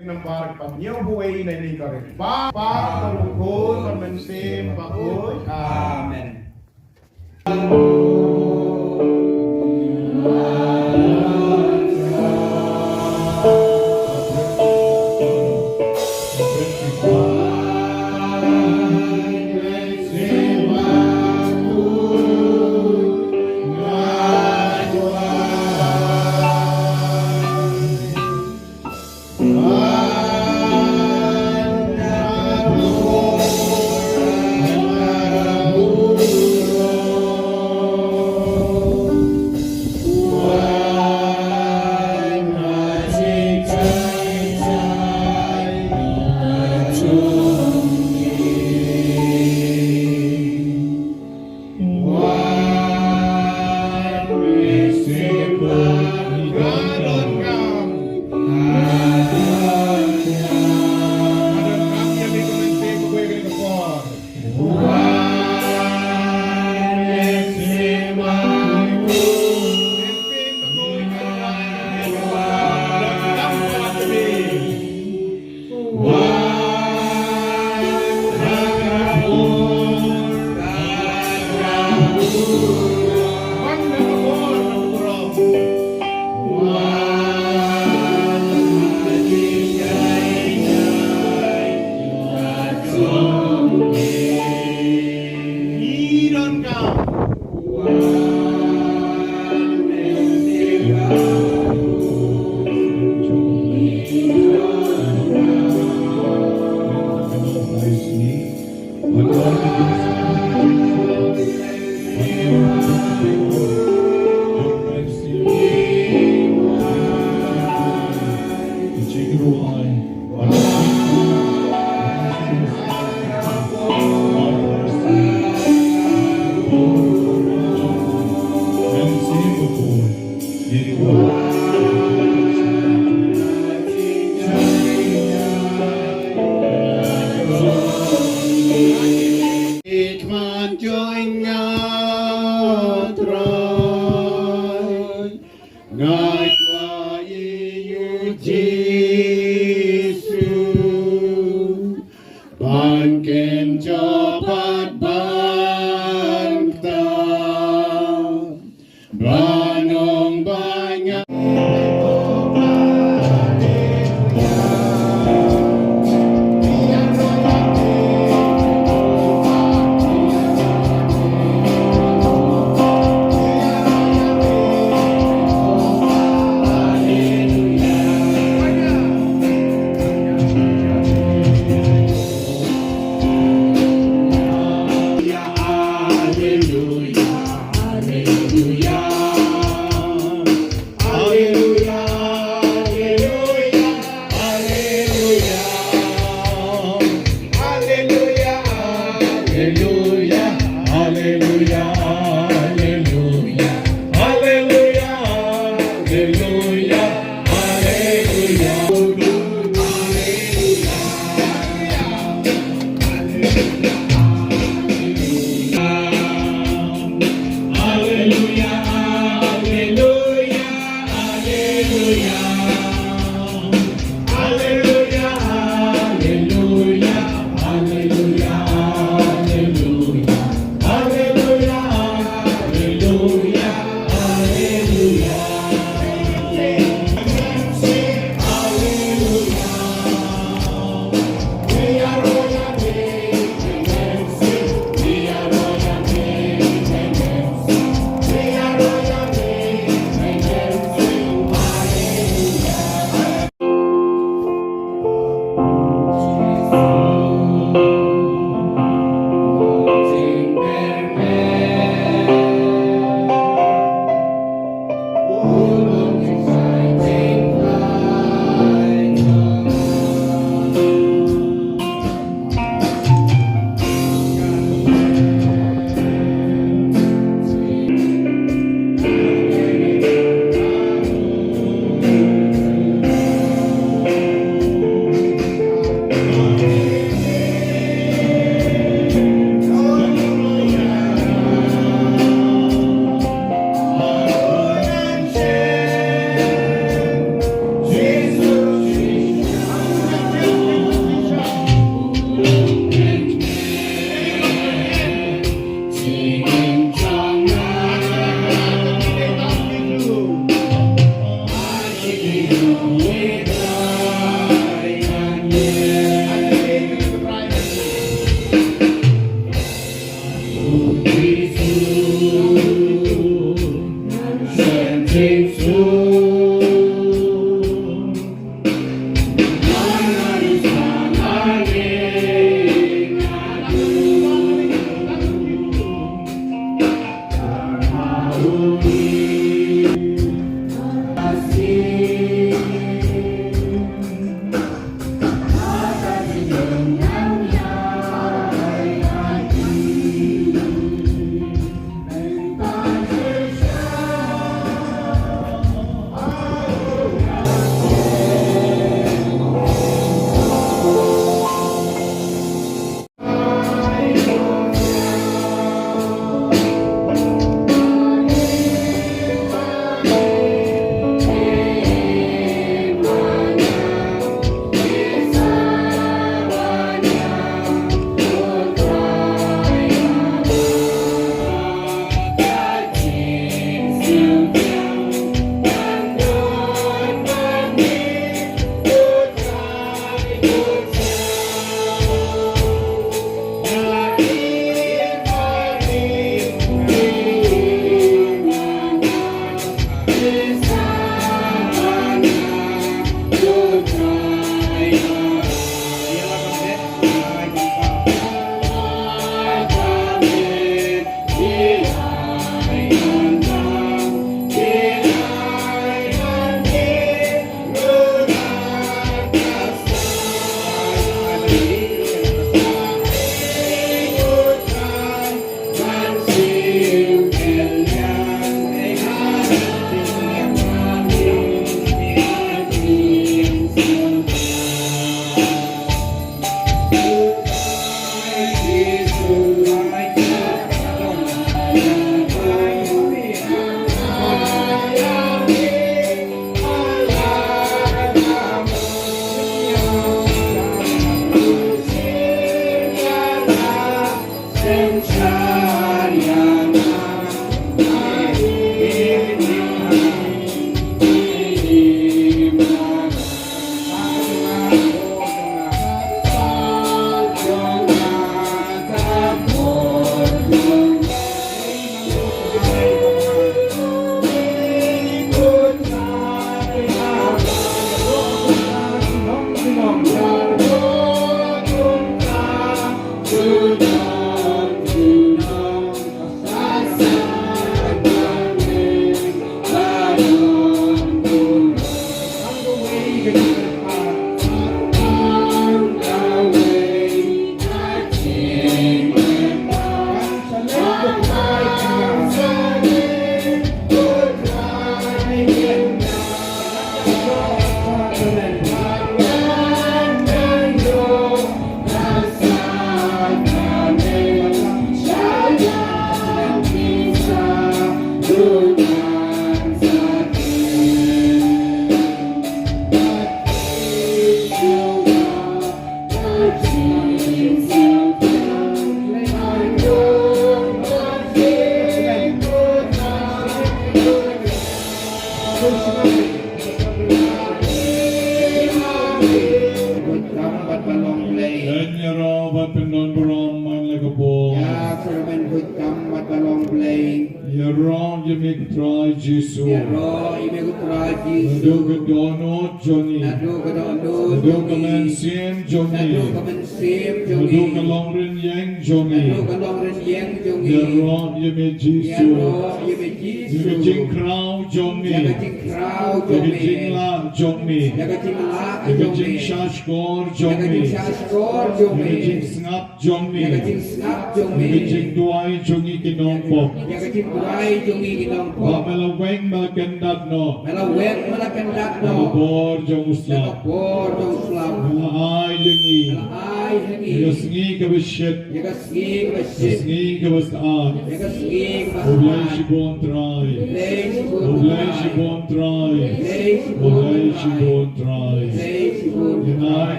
Nampak pamnya buai ini kare. Papa berukun bermensim bagus. Amin.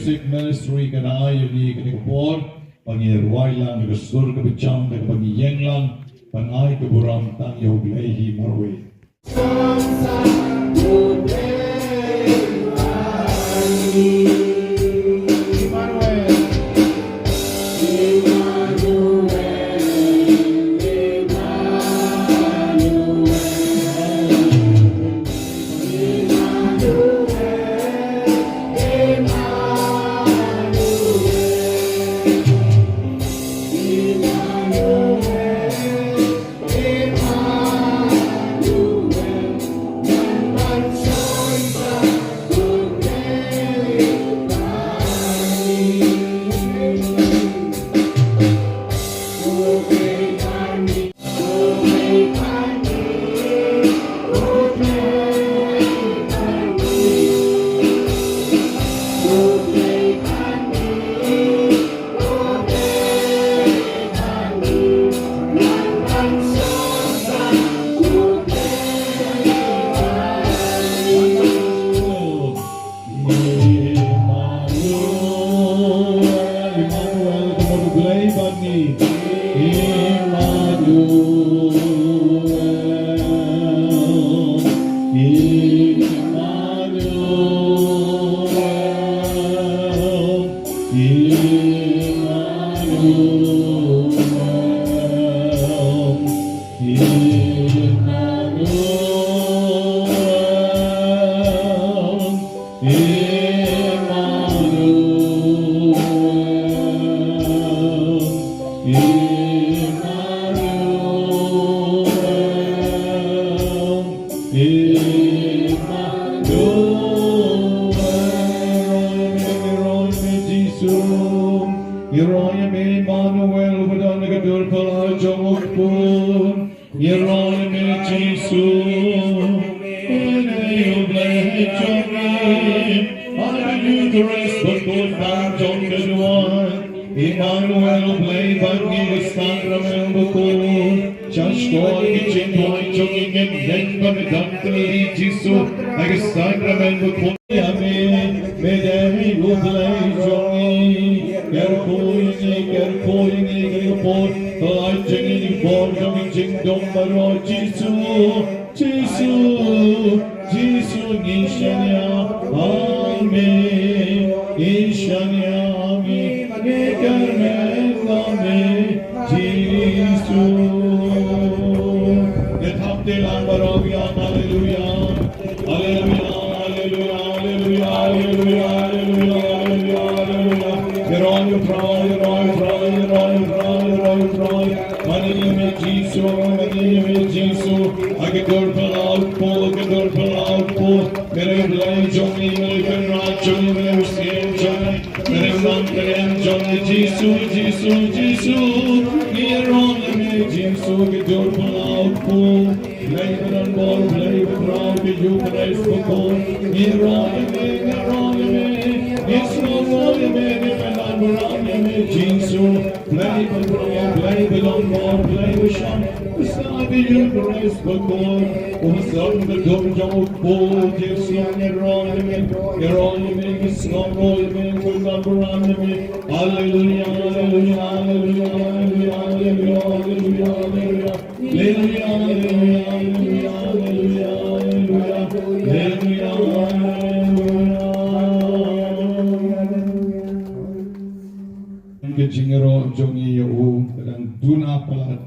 Music ministry kan ay unique ni Kapor pangirway lang nagasur ka bitsang nagpangiyeng lang panay kaburang tang yaw bilahi marwe. Emmanuel play bagi Sangramel buku Chashkol kitchen boy jogging and then Dantri Jisu like Sangramel buku Yame Medemi play jogging Kerpoing Kerpor Kalajing for jogging Dombaro Jisu Nishanya Amen Nishanya Kejingero jongi yau kadang duna palat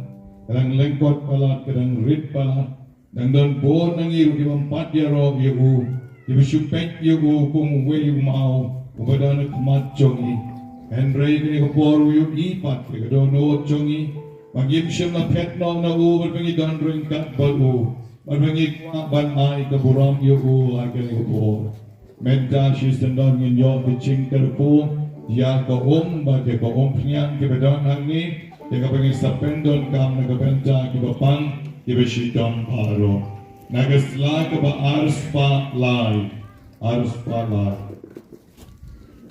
kadang lengkot palat kadang rit palat dan don bo nangi ru empat yaro yau ibu supek yau kung we mau ubadana kemat jongi Henry kini keporu yau ipat kedono jongi magim siyam na pet nong na u berpengi don ringkat balu berpengi ban ai keburam yau akan kepor menta shis tendon nginyo kecing terpu ya ka ba de ka pnyang ke bedon hangni de ka pengi sapendon kam na ka benta ke bapang ke beshidon paro nagasla ka ba arspa lai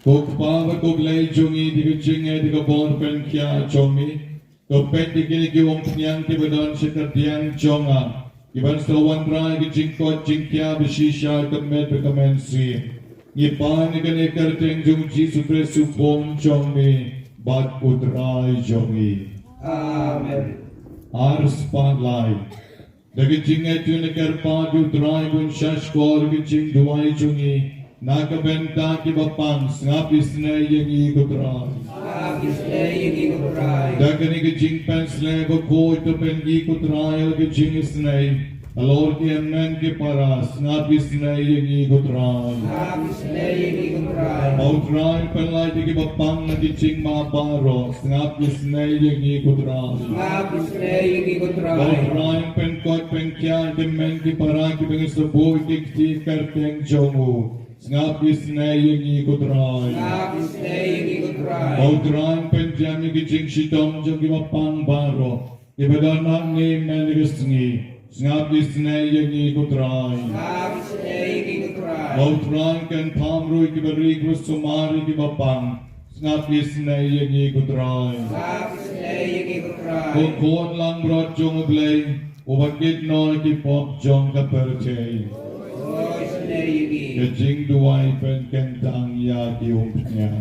kokpa ba koglay jungi di ka jinge di ka bon pen kya chomi to pet di kini ke pnyang ke bedon shikadiang chonga iban sa wandra ke jingko jingkya beshisha ka med ka mensi Ipan ni kani kerteng jung Jisu Kristu pom chong mi bat utrai jongi. Amen. Our spotlight. Dagi jinget yung nagarpad utrai kun shashkor gijing duwai jongi. Nakabenta kibapang ngapis na yung ikutrai. Ngapis na yung ikutrai. Dagani gijing pensle ko ito pen ikutrai gijing isnay. Alor ki amen ki paras ngapis na yung ikutrai. Ngapis na yung ikutrai. Mautrai penlay di kibapang na gijing maparo ngapis na yung ikutrai. Ngapis na yung ikutrai. Mautrai penkot penkya demen ki para ki pengisabu ikti karteng jongu. Ngapis na yung ikutrai. Ngapis na yung ikutrai. Mautrai penjami gijing shitong jong kibapang baro. Ibadanak ni menigisngi. Ngapis na yung ikutrai. Ngapis na yung ikutrai. Mautrai kan pamru kibarig sumari kibapang. Ngapis na yung ikutrai. Ngapis na yung ikutrai. Kukun lang bro jong ublay. Ubagit no kipop jong kaperchay. Ngapis na yung Kajing duway pen kentang ya kiumpnya.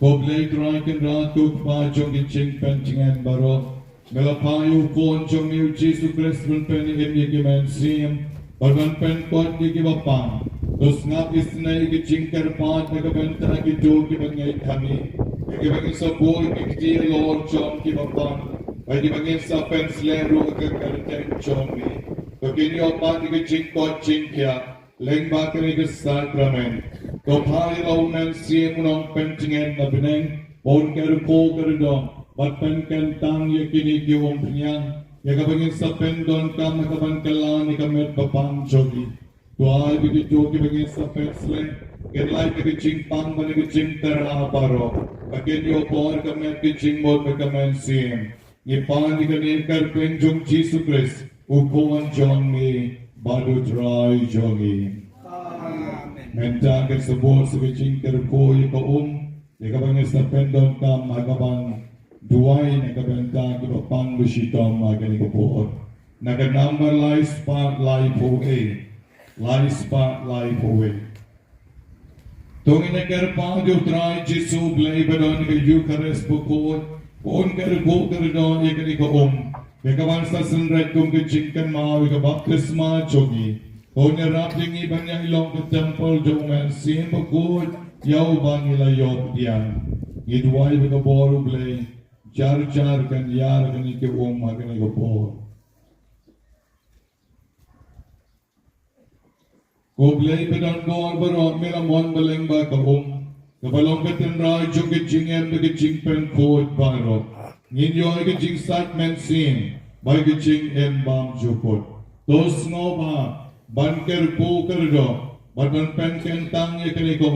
Koblay try kan ratuk pa jong kiching pencingan baro. Galapayu kon jong niu Jesu Christ pen imigimen siyem. Bagan pen kot kibapang. Dos ngapis na kiching karpat nagabenta kito kibangay kami. Kibangay sa boy kikti Lord jong kibapang. Ay kibangay sa penslero kakarteng jong ni. Kakinyo pati kiching kot chingkya. Leng bakari ke sakramen. Kopay launan siyem unong pencingan na bineng. Bon karupo karudong. Batpen kentang yakini kiwong pinyang. Yakabangin sa pendon kam nakaban kalan ikamet papang jogi. Tuay bigito kibangin sa pensle. Kenlay kiching pang bani kiching teraparo. Kakinyo por kamet kiching mod mekamen siyem. Ngipan ikanir karpeng jong Jesus Christ. Ukuan jongi badu dry jongi. Amen. Menta ke sebut sebijing kerkoi ko yakabangin sa pendon kam nakaban duway nakabenta ki papang lusitong magani ko po. Naganumber life spotlight po life spotlight po Tungin nagarpang di utray Jesu blay badon ke Eucharist po ko. Poon kerko kerdon yakani ko Yakaban sa sunred kung kichingkan maawi ka baptisma jogi. Kung nyarap yung iban niya ilong ka temple jong men sin pagkut yaw ba nila yop diyan. Ngidway ba ka boru blay jar kan yar kan ike makan ike bor. Ko blay pedan bor barot mila mon baleng ba ka Kabalong ka tenray jong kichingem na kichingpen kut barot. Nginyo ay kajing sat men sin, bay kajing embam jupot. Tos ngo ba, banker po kardo, badan pen kentang ya kani ko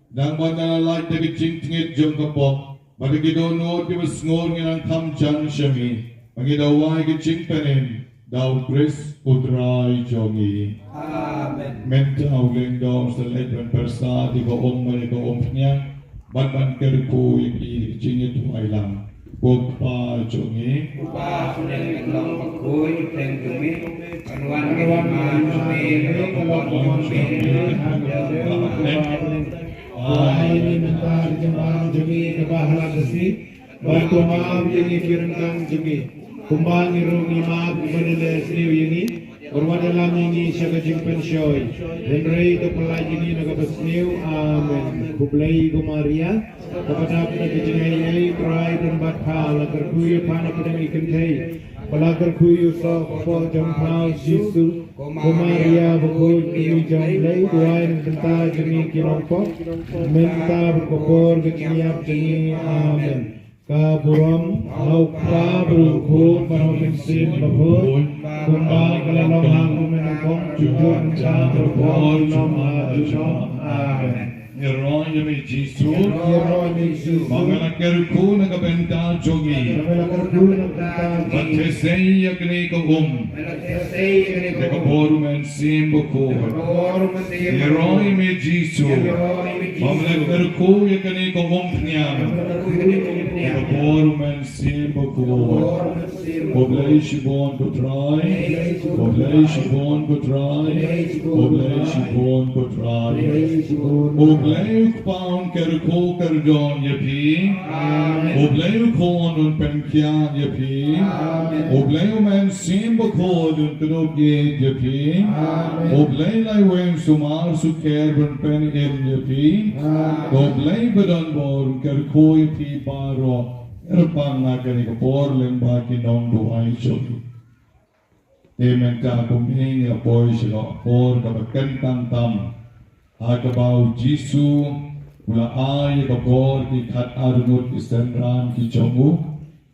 nang banalalay na kajing tingit jong kapok, baligido nood kiwas ngor ng kamchan siyami, magidaway kajing penin, daw Chris utray jongi. Amen. Menta uling daw sa letran persa, di ko mali ko niya, banker po yung kajing ito ay lang. Bukpa jongi, Upa suneng long pagkuy teng dumi, kanuan kanuan dumi, kanuan ini mentar jemaah jemi kebahala besi, bantu maaf ini kirengkang jemi, kumbang irungi maaf menile sriu ini, berwadalam ini syaga jimpen syoy, henry kepelai ini nagabasniu, amen. Kublai Maria, kepada penajingai try dan bakal kerkuyu pana pedang ikentei, pelagar kuyu so kopol jempau Yesus, Maria berkuyu ini jomblai, duain benta jemi kirompo, menta berkopor kekiniap jemi, amen. Kaburam, laupa berukun parovinsin babur, kumbang kalalong hanggu menakong, jujur sa berkopor nama Yesus, amen. Ngeroy yami Jesu, Yesus, mga kerku nagabenta jongi, Kami lang kerdu ng tentang Tesei yakni ko de ko boru men simbo ko Yeroi me Jisu Mamle berku yakni ko kniam de ko boru men simbo ko Oblei shibon ko try Oblei shibon ko try Oblei shibon ko try Oblei paun kerko kerdon yapi Oblei kon un penkia yapi Oblei men simbo ko un knop ye yapi Oblei lai wem sumar su kerben pen el yapi Oblei badan bor kerko yapi baro Erpang nakani ko por lemba kinong duai choki Amen ta kuming ya boy sila por kabakan tam Agabau Jisu Mula ay kapor ki kat arnut ki senran ki chongu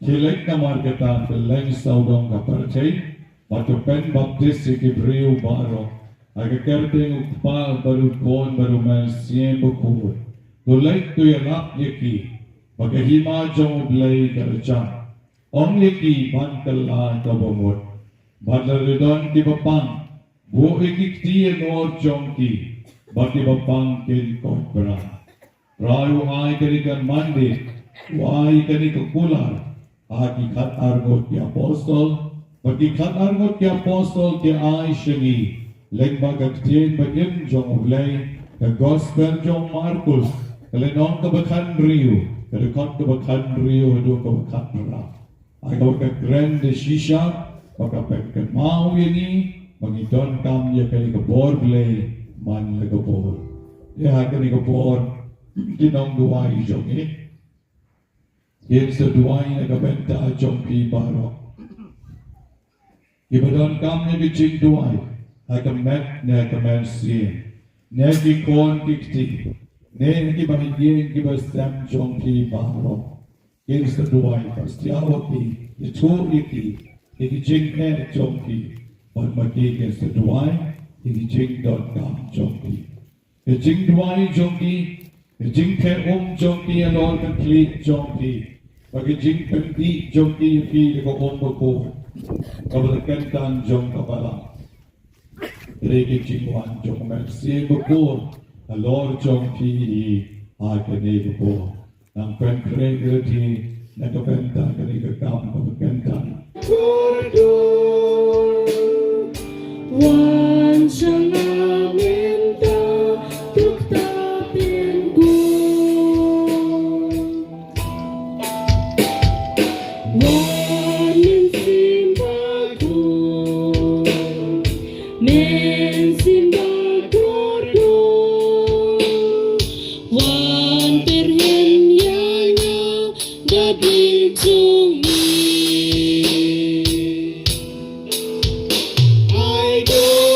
Kilek na marketa peleng saudong kaparchay Pato pen baptist ki briu baro Aga kerting ukpa baru kon baru man siembo kur Tulek tu yalap yaki Pagkahima jong blay karcha Ong yaki bankala kabamot Badlaridon ki bapang Bu ikik tiye nor jong ki Baki bapang kin kompra Rayu ay kanikan mandi Wai kanikan kular Aki kat argot ki apostol Baki kat argot ki apostol ki ay syangi Lengbagak tiyen bagim jong blay Ka gospel jong Marcus Kalinong kabakan riyu Kadakot kabakan riyu Hado kabakan nara Agaw ka grande shisha Pagkapagkat mau yani Mangidon kam ya kay kabor blay Man lagabor Ya kani kabor Kinong duway jong Yan sa duway nagabenta jong pi baro Ibadon kam ya biching duway Hagamet na kamen siyen Negi kon kikti Negi bahigyen kibastam jong pi baro Yan sa duway Pastiawa pi Ito iki Ikijing na jong pi Pag magiging sa duway Ikijing.com jong pi Ikijing duway jong pi Ikijing pe jong pi Alor complete jong pi Pagijing penti jong pi Pi liko bako Kabalakan tan jong kabala Ikijing wan jong mersi bako Alor jong pi Akane bako Nang penkregrati Nakapenta kanikakam kabakenta Wan siyang aminta tuktapin ko Wan minsimba ko Minsimba ko Wan perhen yana Gabi jungi I go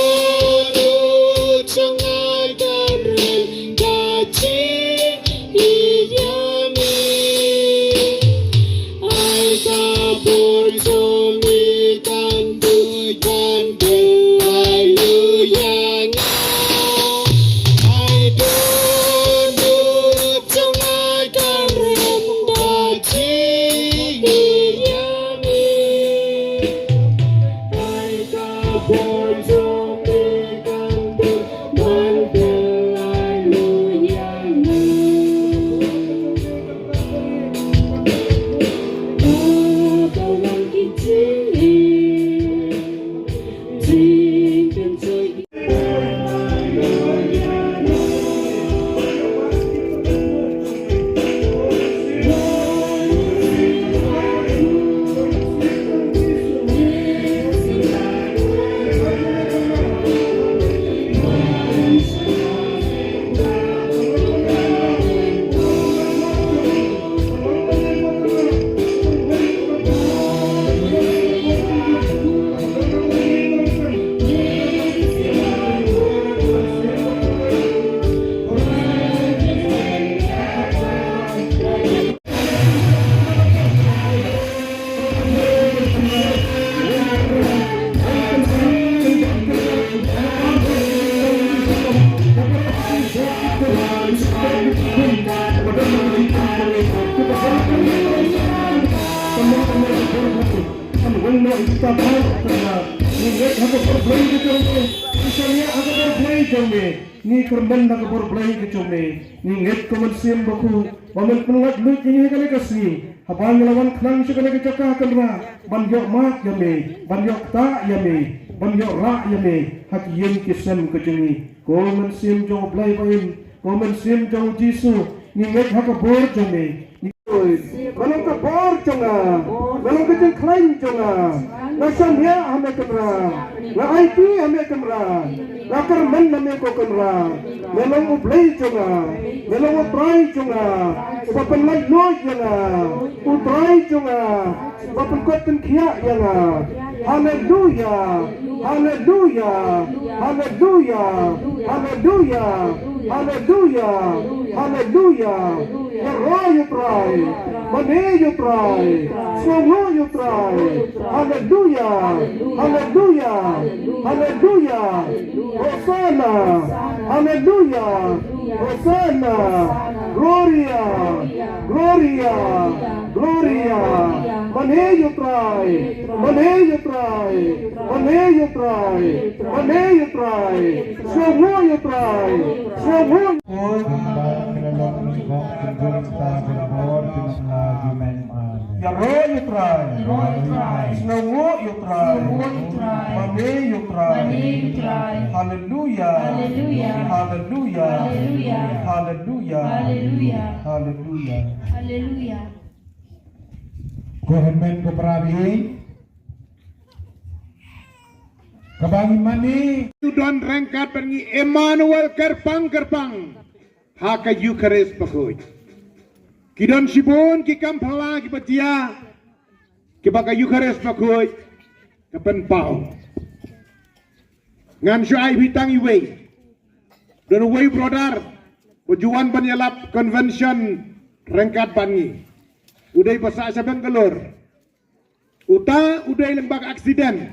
no istapal kena ni nget hago berplay ke jome misalnya hago berplay jome ni kerban hago berplay ke jome ni nget komen sim baku bamen pengat lu kini kali kasih habang lawan klang sekali ke cakah kenra ban yok mak jome ban yok ta yame ban yok ra yame hak yen kisam ke jome komen sim jong play pain komen sim jong jisu ni nget hago bor jome Kalau ke bor jonga, kalau ke jeng klaim jonga, nasam ya ame kemra, la IP ame kemra, la kerman ame ko kemra, melong ublay jonga, melong upray jonga, papan lay lo jonga, utray jonga, papan koten kia jonga. Hallelujah, hallelujah, hallelujah, hallelujah, hallelujah, hallelujah. You try, Mane you try, Songo you try. Hallelujah, hallelujah, hallelujah. Hosanna, hallelujah, Hosanna. Gloria, Gloria, Gloria. Mane you try, Mane you try, Mane you try, Mane you try. Songo you try, Songo. Ya ro you try, Snongo you try, Mane you try, Hallelujah, Hallelujah, Hallelujah, Hallelujah, Hallelujah. Kohemen ko prabi, kabangi mani. Don rengkat pergi Emmanuel kerpang, haka Eucharist pakoy. Kidon sibon ki kampala ki patia, ki baka Eucharist pakoy, kapan pau. Ngan syai bitang iwe, don iwe brother, ujuan banyalap convention rengkat bangi. Uday pasak sabang kelur, uta uday lembag aksiden.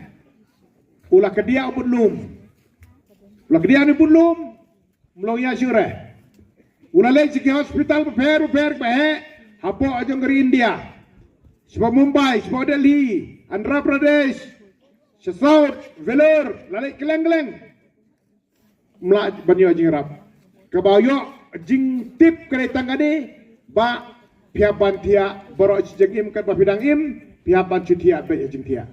Ulah kedia ubulum, ulah kedia ni bulum, melongya syureh. Ulah lagi ke hospital per bahe, hapo aja ngeri India, sebab Mumbai, sebab Delhi, Andhra Pradesh, South, Velour, lalai keleng, melak banyu aja ngerap. Kebayo jing tip kereta ngade, ba pihak bantia borok jegim kat bapidang im, pihak bantu tia baik jing tia.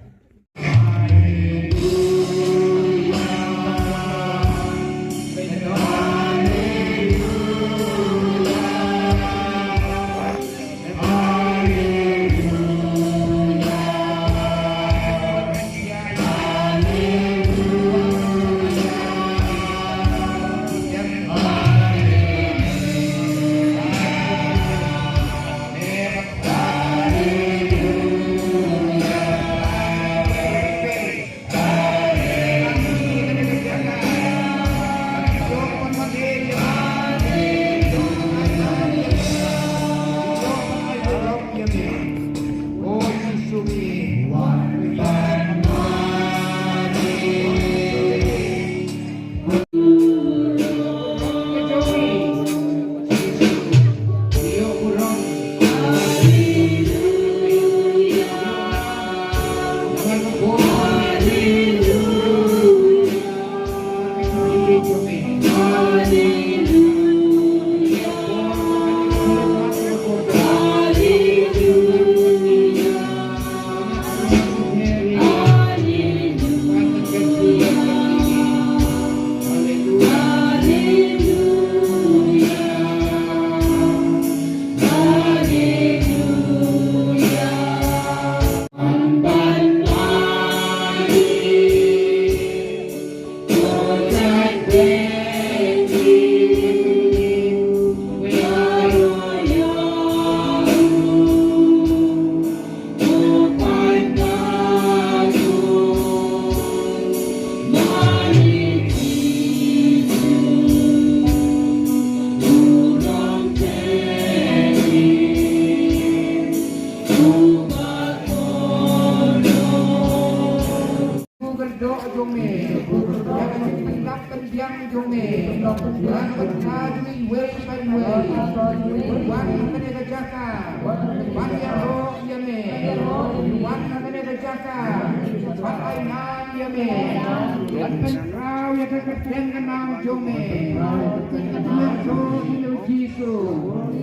Jaka, Perainan ya me, dan penrau ya keketengan nang jome, Yesu ilu Yesu,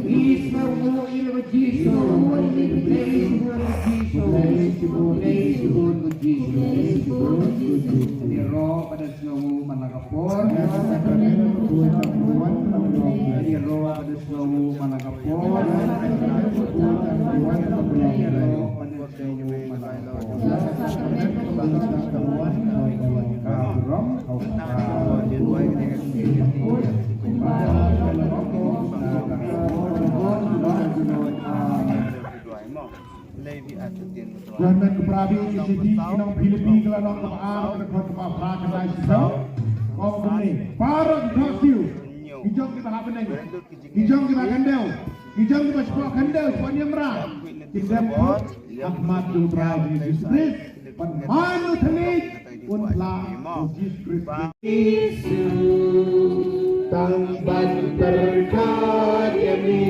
Ismu ilu Yesu, Yesu, di roh pada selalu manakapun, di roh pada selalu manakapun, dan keprabi di sini kinong Pilipin kelanong kemaan kepada prakan nasional kau begini para dosiu hijau kita happening hijau kita kandel hijau kita sebuah kandel semuanya merah kita pun Ahmad Dubrawi Yesus Manu telit unlah Yesus Kristus tamban berkat kami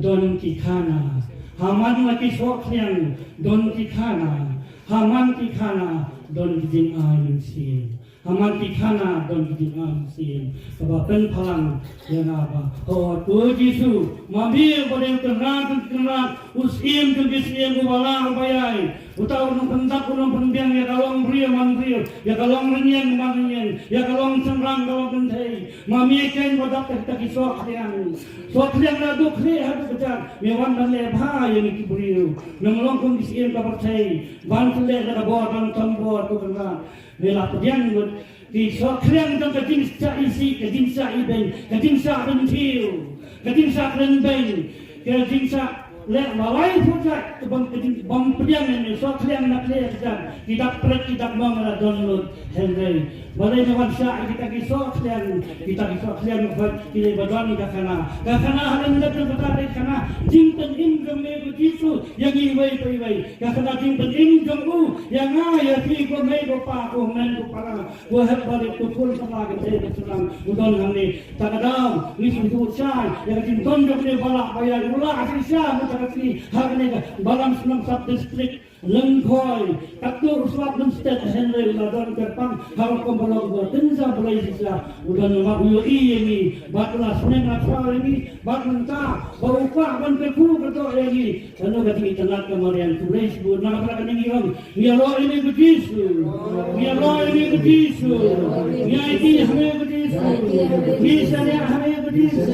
Don Kikana, Haman laki swaklian Don Kikana, Haman Kikana Don Kijing Ayun Sin, Haman Kikana Don Kijing Ayun Sin, Kabakan Palang yang apa? Oh Tuhan Yesus, mambil pada yang terang, usim kegisiem ubalang bayai, utau nung pentak nung pendiang ya kalong bria mandria, ya kalong renyan mandrian, ya kalong sengrang kalong kentai, mami kain wadak kita kiswaklian. Suatu yang naduk ni hadu becar, mewan dan lebha yang ikiburiu, mengelong kondisi ka percaya, bantu le ka bawah dan tambor ko kana, mela pedian ngut di suatu yang dan kadin sa isi, kadin sa iben, kadin sa bentiu, kadin sa renbeng, kadin sa le malai pucat kebang bang pedian ini suatu yang nak le becar, tidak perut tidak mangala download Henry. Balai nawan sa kita kisah kalian buat kita badani kakana halan lepas bertarik kana jingten ingkang mego jisu yang iway kakana jingten ingkang yang ayah figo mego pa ko men ko para wahab balik ko pun sama kita senang udon hamni takadam ni susu cai yang jington jok ni balak bayar mula asli sya mutakasi harne balam senang sub district lengkoi taktur suat menstet henry ladon kerpang hal kombolong tenza belai sisa udan mabuyo ini batla senen atwar ini batmenta barupa ban keku betul ini anu gati telat kemarian tulis bu nak akan ini orang ya lo ini begitu ya lo ini begitu ya ini hame begitu misalnya hame begitu.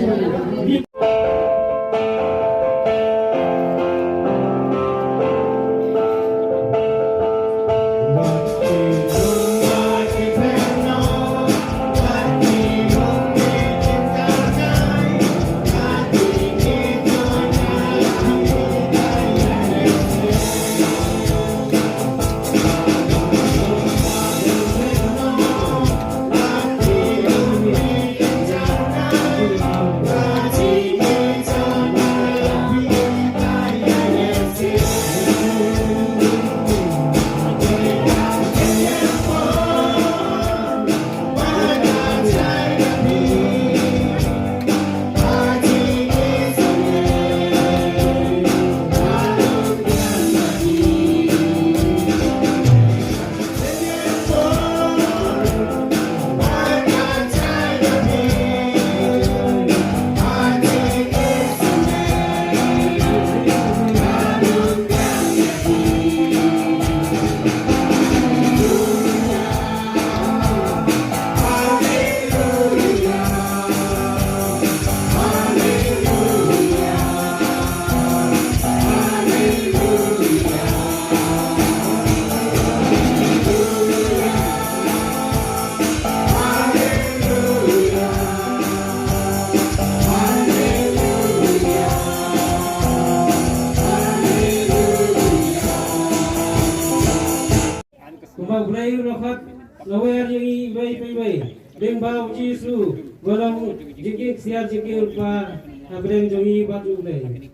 Kumabray rokat lawer yang ibai deng bau jisu walau jikik siar jikir pa abreng jongi batu ulai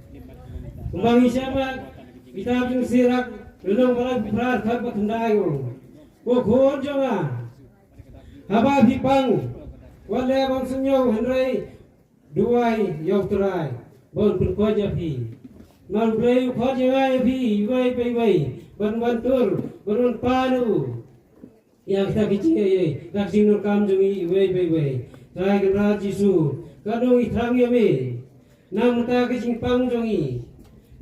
kumbangi siapa kita jung sirak belum balak berar kap kendayo ko khon jonga haba bipang wale bang senyo henry duai yok terai bon perkoja pi mal bray khoja pi ibai ban tur berun panu yang kita kicik nak sinur kam jungi wei trai genra jisu kadong itrang yame nam ta kicing pang jungi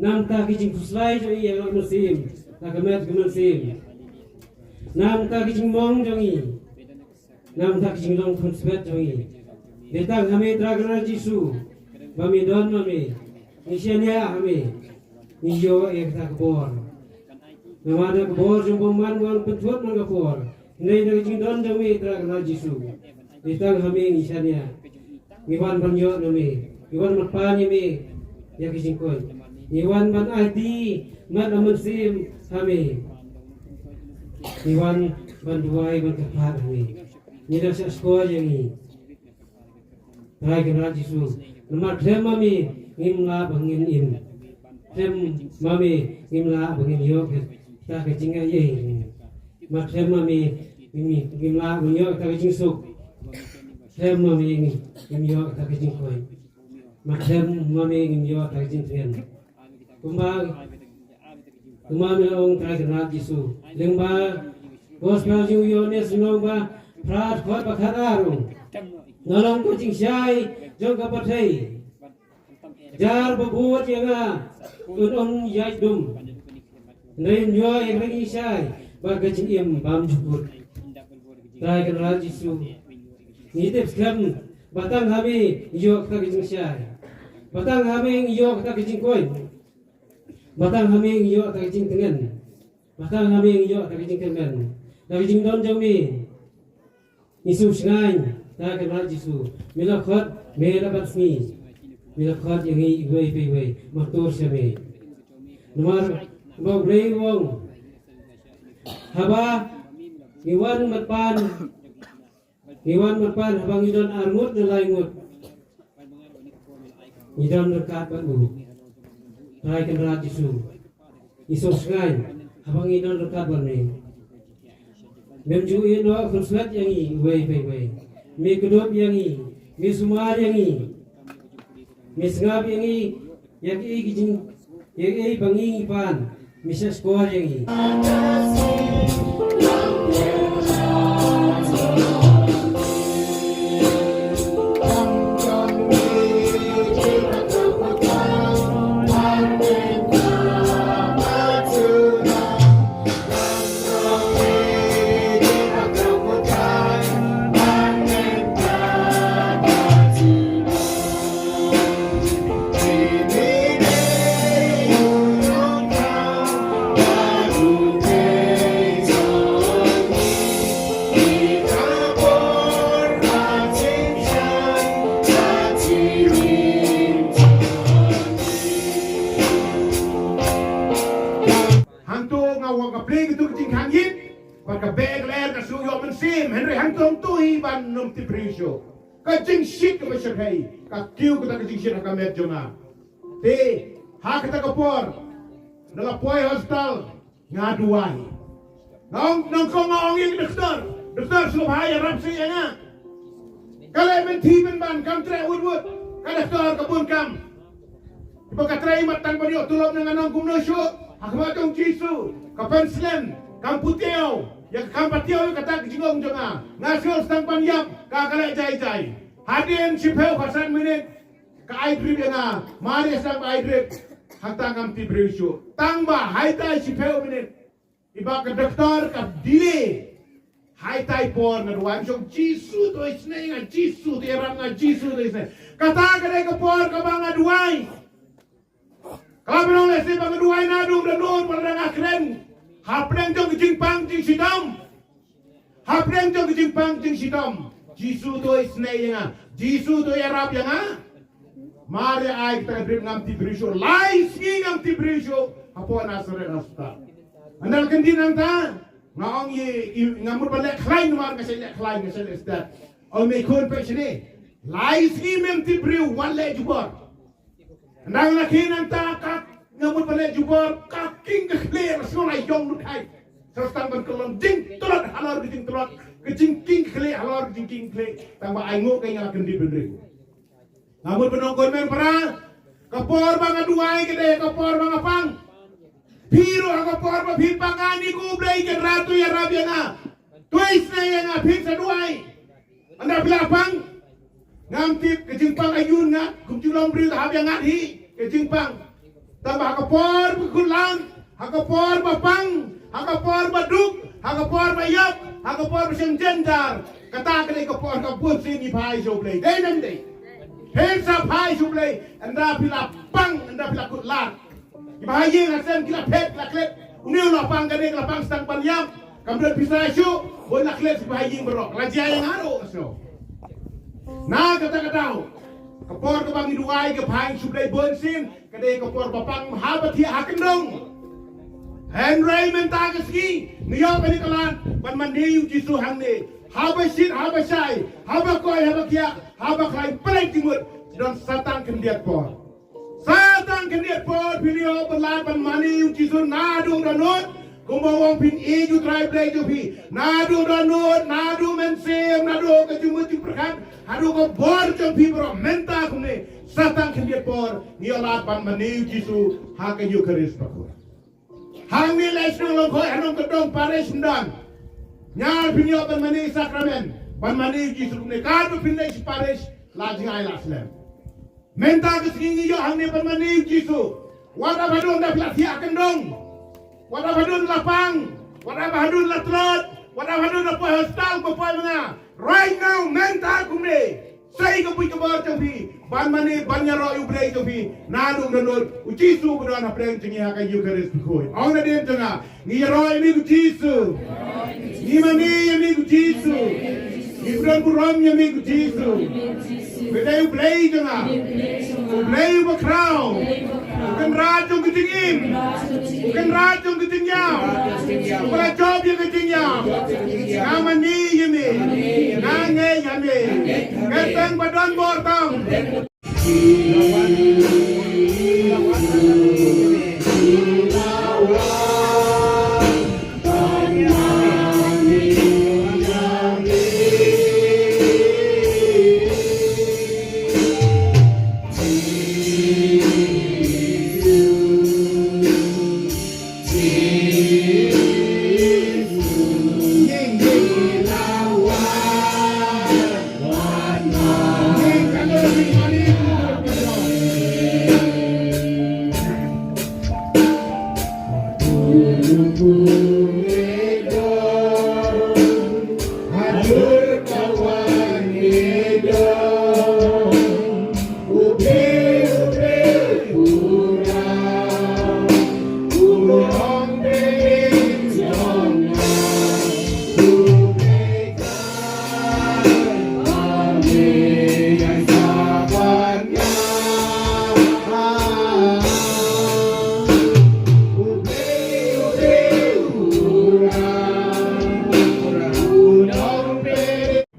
nam ta kicing puslai jungi yang musim tak kemet musim nam ta kicing mong jungi nam ta kicing long konspet jungi detang kami trai genra jisu bami don mami nisianya kami niyo yang tak kebor namanya kebor jumpoman wan pentuat man kebor Nei nak jingdon jami tera kena jisu. Ditang kami ngisanya. Ngiwan banyo nami. Ngiwan matpan yami. Ya kisingkon. Ngiwan man ahdi. Man amansim kami. Ngiwan banduai man kapar kami. Ngidak sa sekolah yangi. Tera kena jisu. Nomor dem mami ngimla bangin im. Dem mami ngimla bangin yok. Tak kecingga ye. Maksem mami ngimla ngyo ta kecing suk. Sem mami ngyo ta kecing koi. Maksem mami ngyo ta kecing tren. Kumang melong tra kena jisu. Lengba gospel ju yo ne sunongba prat khot bakhararu. Nolong ko jing syai jong ka pathai. Jar bebuat yanga unong yai dum. Nei nyo eng syai bagajin im bam juput. Trai kena jisu. Nitip sekam batang kami yok tak kijing syai. Batang kami yok tak kijing koi. Batang kami yok tak kijing tengen. Batang kami yok tak kijing tengen. Tak kijing don jami. Isu sengai trai kena jisu. Mila khot mela batsmi. Mila khot yang iwei matur syami. Nomor bau brei wong. Haba Iwan matpan habang idon armut na laingut. Idon dekat bagu. Trai kena jisu. Isos ngai habang idon dekat bani. Memju ino konsulat yangi wei. Mi kedop yangi, mi sumar yangi. Mi sengap yangi, yaki kijing bangi pan. Mrs. Kuar yang ini. Hantu ngawang kapling itu kecing hangit, pada beg ler ke suyo mensim, Henry hantu tuhi ban num tipresyo. Kecing shit ke masyarakat, kakiu kita kecing shit haka met jona. Te hak kita kapor, nalapoi hostel ngaduai. Nong kong ngawang yang dokter subhaya rapsi nga. Kalau men ban kam tre udwud, ka dokter kabun kam. Iba ka tre matang paniyo tulog ng anong kumnosyo. Hakmatong Jisu, kapan slam, kamputeo, yang kampateo yang kata kejingong jonga, ngasil stang panyap, kakala jai. Hadin sipeu pasan minit, ka aidrip yang mari stang aidrip, hantang kamti berisyo. Tangba, haitai sipeu minit, iba ka doktor ka dile, haitai por na duwa, isong Jisu to isne nga Jisu, tiarang nga Jisu to isne. Kata ka ka por ka ba nga duway, kalau belum lesih bang kedua nadu dan nur pada ngakren, hapeng jong jingpang jing sidam, hapeng jong jingpang jing sidam. Jisu to isne yang, Jisu to Arab yang mari ay kita drip ngamti berisyo, lai sing ngamti berisyo, apa nasre rasta. Andal kendi nang ta, ngaong ye ngamur balik klain mar ngasel klain ngasel istat. Al me kon pe sini, lai sing ngamti berisyo wale jubor. Nang laki nang takak ngamut balik jubor kaking keklir sungai yong nukai serta berkelon jing telot halor jing telot kejing king keklir halor jing king keklir tambah aingu kaya ngalakan di bendri ngamut penongkon men para kapor banga duai gede kapor banga pang piro kapor ba pipangani kublai ke ratu ya rabia nga tuis na ya nga pizza duai anda bilapang ngamtip kejimpang ayun nga kumjulong beri tahap yang ngati kejimpang tambah hakapor berkulang hakapor bapang hakapor baduk hakapor bayap hakapor berseng jendar kata kene kapor kapur sini pai soblei dei nem dei hensa pai soblei anda pila pang anda pila kutlat ibahaye ngasem kila pet la klet unil lapang kene lapang stang panyam kamdot bisa isu bon la klet ibahaye berok lajia yang aro so. Nah kata-kata kapor ke bangi duai ke paing sublai bensin kadai kapor bapang habati hakendong Henry mentagaski niyo penikalan ban mandiu Jisu hangne habasit habasai habakoi habakia habakai paling timur dan satan kendiat por pilio berlan ban mandiu Jisu nadu danut kumbawang pin iju try play to be nadu danut nadu mensem nadu kejumut perkan hadu ko bor jong pi bro menta kumne satan kendiat por niolat ban mandiu Jisu haka Eucharis pakor hang ni lesno long khoi hanong kedong pares ndang nyal pinyo ban mani sakramen ban mani Jisu kumne kadu pinai si pares lajing ai laslam menta kesingi yo hang ni ban mani Jisu wada badon da platia kendong wada badon lapang wada badon latrot wada badon la poi hostal ko poi mga right now menta kumne sai ko pui ko bar jong ban mani banyaro yu brei jong nanu nanor u Jisu budan ha preng jingi ha ka Eucharis koi ong na den tanga ni roi mi ku Jisu ni mani mi ku Jisu ni budan ku rom mi ku Jisu bedai u brei jong u brei u crown bukan rajong ku jingim bukan rajong ku jingyao bukan job yang ku jingyao ngamani yemi nange yami keteng badan bortong berkawan hidup ubil-ubil kurang kurang bencana buktikan kami yang sabarnya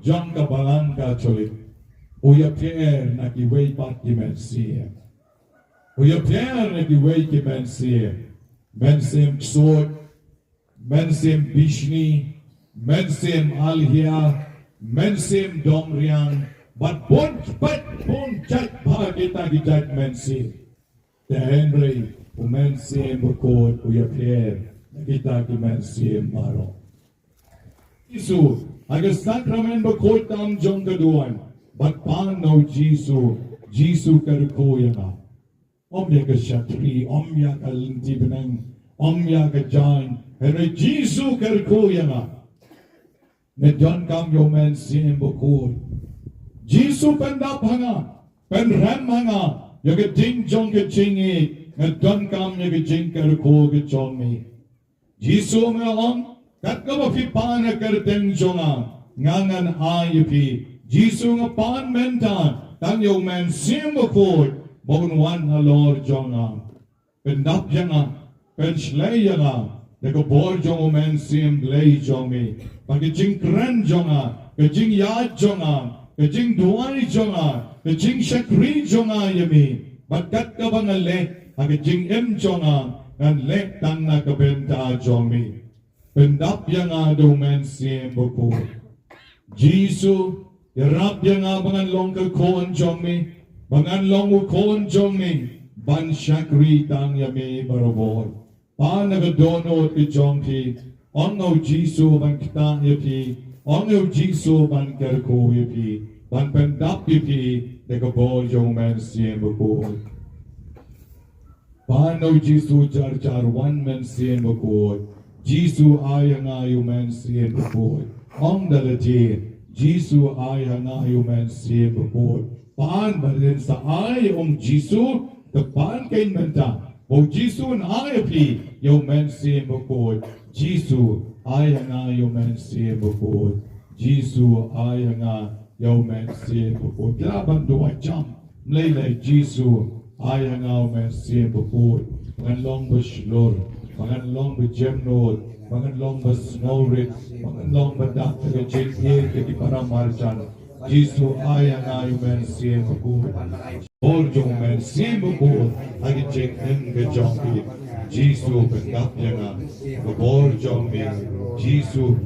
John Kabalanga Cholit, Uya Pierre na kiway pat dimensia. Uya Pierre na kiway dimensia. Mensim Ksot, Mensim Bishni, Mensim Alhia, Mensim Domriang, but bon chat kita gijat Mensim. The Henry, Mensim Bukod, Uya Pierre, na kita ki Mensim Maro. Isu, agas sakramen bakot tam jong kaduan, but pan no Jisu karkuya na. Omya ka syatri, omya ka linti benang, omya ka jan, henry Jisu karkuya na. Medyon kam yo men sin bakot. Jisu pendap hanga, penram hanga, yaga ding jong ka jingi, medyon kam yaga jing karku ka jong mi. Jisu nga om, kat ka mapipan na karteng jonga, ngangan ayapi, Jisu nga pan mentan, tanyo men simbakot, bonwan halor jonga. Pendap yanga, penshlay yanga, nagabor jongo men simblay jongi, pagijing kren jonga, kajing yad jonga, kajing duay jonga, kajing shakri jonga yami, batkat ka bang alek, kajing em jonga, ngan lek tan na kabenta jongi. Pendap yang ada men siem buku. Jisu, yarap yang abangan long ke kon jong mi, bangan long kon jong mi, ban syakri tang yami barobor. Pa nagadono ke jong ti, ongo Jisu ban kita yapi, ongo Jisu ban kerko yapi, ban pendap yapi, negabor jong men siem buku. Pa no Jisu jar one men siem buku. Jisu ay ngayo men siya bukod. Ang dalati, Jisu ay ngayo men siya bukod. Paan ba rin sa ay Jisu, kapaan kayo menta. O Jisu ang ay api, yung men siya bukod. Jisu ay ngayo men siya bukod. Jisu ay ngayo men siya bukod. Laban doa jam, mlaylay Jisu ay ngayo men siya bukod. Nganlong baslor. Mangan long ba Gemnod, mangan long ba Snowrit, mangan long ba Dr. J.P. kiti para marchan. Jisu ay ngayo men siya bukod. Orjong men siya bukod, agi J.M. ka jongki. Jisu pendap niya nga, babor jongki. Jisu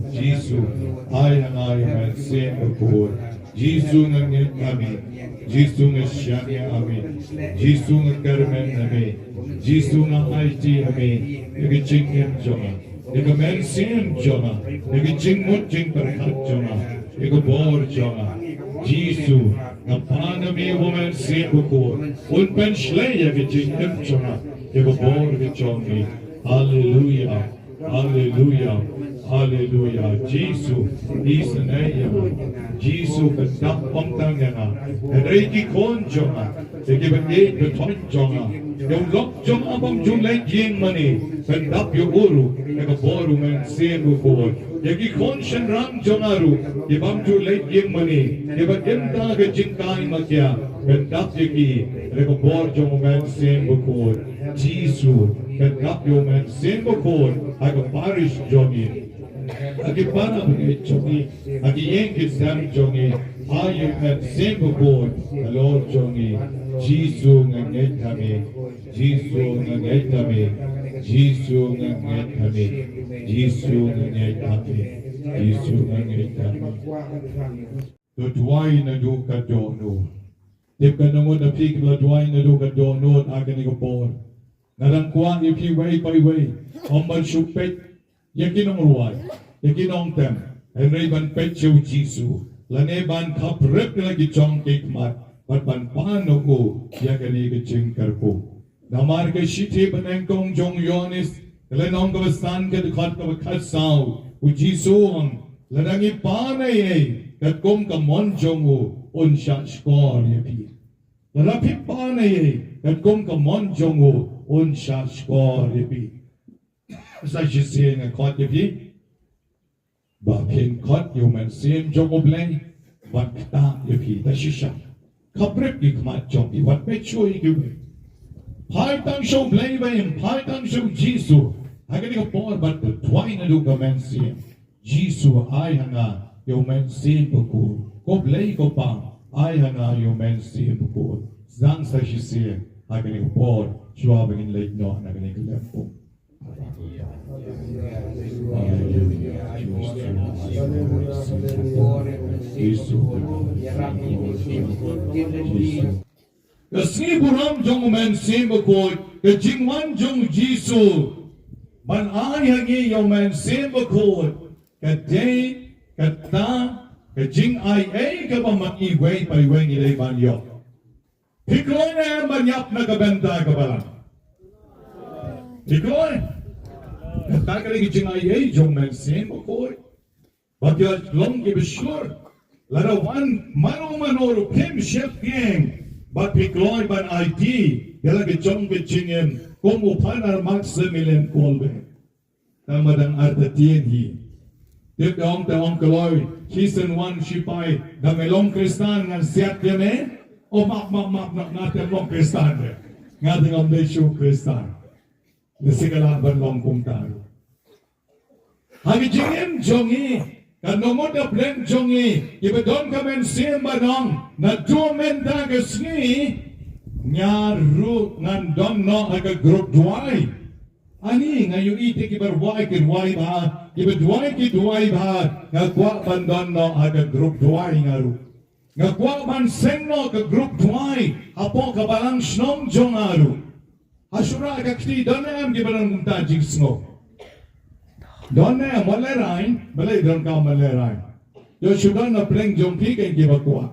ay ngayo men siya bukod. Jisu nga ngit kami, Jisu nga siya niya kami, Jisu nga karmen kami, Jisu nga IT kami, nagijing em jonga, nagamen siem jonga, nagijing mut jing perkat jonga, nagabor jonga, Jisu nga panami women siem buko, un penshlay nagijing em jonga, nagabor jonga, Hallelujah, Hallelujah. Hallelujah. Jisu isanaya. Jisu pendap pangtang yana. Henry kon jonga. Sige ba beton jonga. Yung lok jonga abang junglay jing mani. Pendap yung uru. Nagaboru men semu ko. Yagi kon shen rang jongaru. Ibang junglay jing mani. Iba imta ga jingkai magya. Pendap yagi. Nagabor jonga men semu ko. Jisu pendap yung men semu ko. Aga parish jongi. Agi para mga jongi, agi yengkit sam jongi, ayong at sembukod, alor jongi, Jisu nga ngay kami, Jisu nga ngay kami, Jisu nga ngay kami, Jisu nga ngay kami, Jisu nga ngay kami. Tudway na do ka dono. Tip ka naman na pig ladway na do ka dono at aga ni kapor. Narangkuan if you way by way, ombal syupet, yakin ang ruway, yakin ang tem, Henry ban petyo Jisu, laneban kaprep na gijong kikmat, pat ban paano ko, yakani gijing karpo. Namar ka shiti banengkong jong yonis, kalenong kawasan ka dukat kawakatsaw, u Jisu ang Ladangi panay ay katkom kamon jongo unsya skor ya pi. Ladapi panay ay katkom kamon jongo unsya skor ya pi. Sa jisiye nga kot ya pi. Ba pin kot yu men siem jongo blay. Wat ta ya pi ta shisha. Kaprep di kmat jong pi wat me chui yu. Pai tang show blay ba im pai tang show jisu. Hagani ka por bat twai na du ka men siem. Jisu ay hanga yo men siem ko blay ko pa ay hanga yo men siem ko zang sa jisiye hagani ka por chua bangin late no hagani ka lepo. Kasi buram jong men sim ko ke jingwan jong Jisu ban ay hangi yo men sim ko ke day ke ta ke jing ay ke ba mat i wei pa wei ni le ban yo pikloy na manyap na ka benta ka bala pikloy ta ka le jing ay jong men sim ko but you long give sure lara one mano pim chef gang but pikloy ban IT dela ke jong be jingen kom upanar maximilian kolbe tamadang artatien hi Dip dong te ong kaloy season 1 sipai da melong kristan ngan siat kene o mak na te long kristan de ngati ngam de shu kristan de sigala ban long kum taru hagi jingem jongi kan nomot da plan jongi ibe don kamen sim banong na do men da gesni nyaru ngan don no aga group duai ani ngayu ite ki berwai kin wai ba ki berwai ki duai ba ngakwa bandon no ada grup duai ngaru ngakwa ban seng no ke grup duai apo ka balang snom jongaru asura ka kti donem ki balang kumta jigsno donem malerain balai don ka malerain yo sudan na pleng jompi ken ki bakwa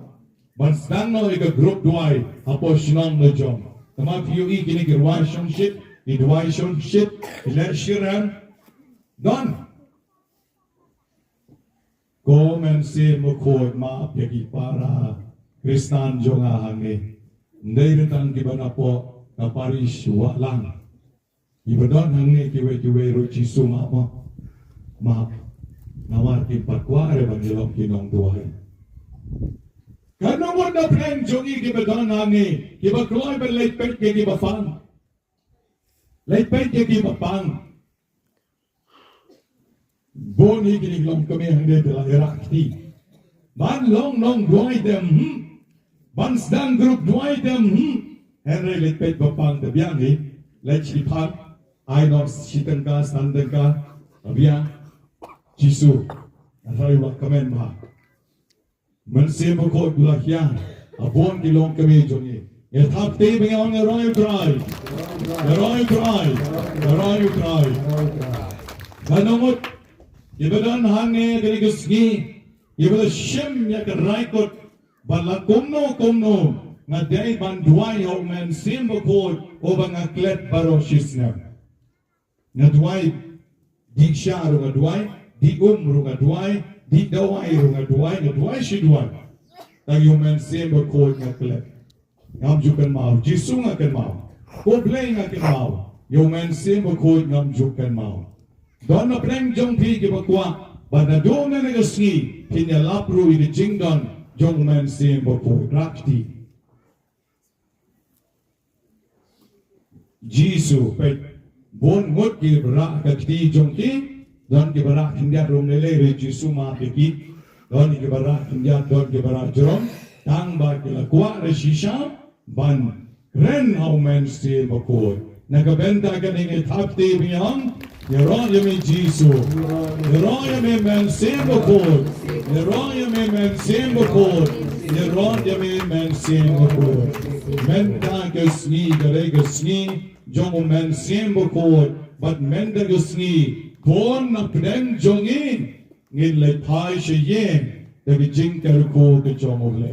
ban stang no ke grup duai apo snom no jom tama piu I kini ki ruashon shit Idwashon shit, election done. Go men se mo ko ma pegi para Kristan jonga hangi. Ndai tang ki bana po ka parish wa lang. Ibadon hangi kiwe ro Jisu ma nawar ki pakwa re bangilom kinong duhay. Kanong mo na plan jongi ki badon hangi ki bakloy ben late pet ki bafang. Late pet ki bapang. Boni kinig long kami hangde tela erakti. Ban long duay dem ban sdang group duay dem Henry late pet bapang tabiang late slipan ay no sitan ka standang ka tabiang Jisu nasay wak kamen ma manse mo ko gulakyan abon kilong kami jongi yatap te bingawang roy cry kanongot ibadan hange garigasgi ibada shim ya karaikot bala kumno nga day banduay o men simbakot o bang aklet baro shisnam nga duay di siya ro nga duay di ro nga duay di daway ro nga duay si duay tag yung men simbakot nga aklet ngam jukan mau Jisu nga kan mau ko blay nga kan mau yung men simbakot ngam jukan mau don na pleng jong pi ki bakwa bana do na nagasni kinyalapro ini jingdon jong men simbakot rakti Jisu pet bon ngot ki berak kakti jongki don ki berak hindia rom lele re Jisu ma peki don ki berak hindia don ki berak jrom tang ba ki la kwa re shisha ban ren au men se bakot nagabenta ka ni tapte biyang yeron yemi Jisu yeron yemi men se bakot yeron yemi men se bakot yeron yemi men se bakot men ta gasni gare gasni jong men siembo ko but men da gusni bon na pren jongin ngin le pai she yen da bi jing ter ko ke jong le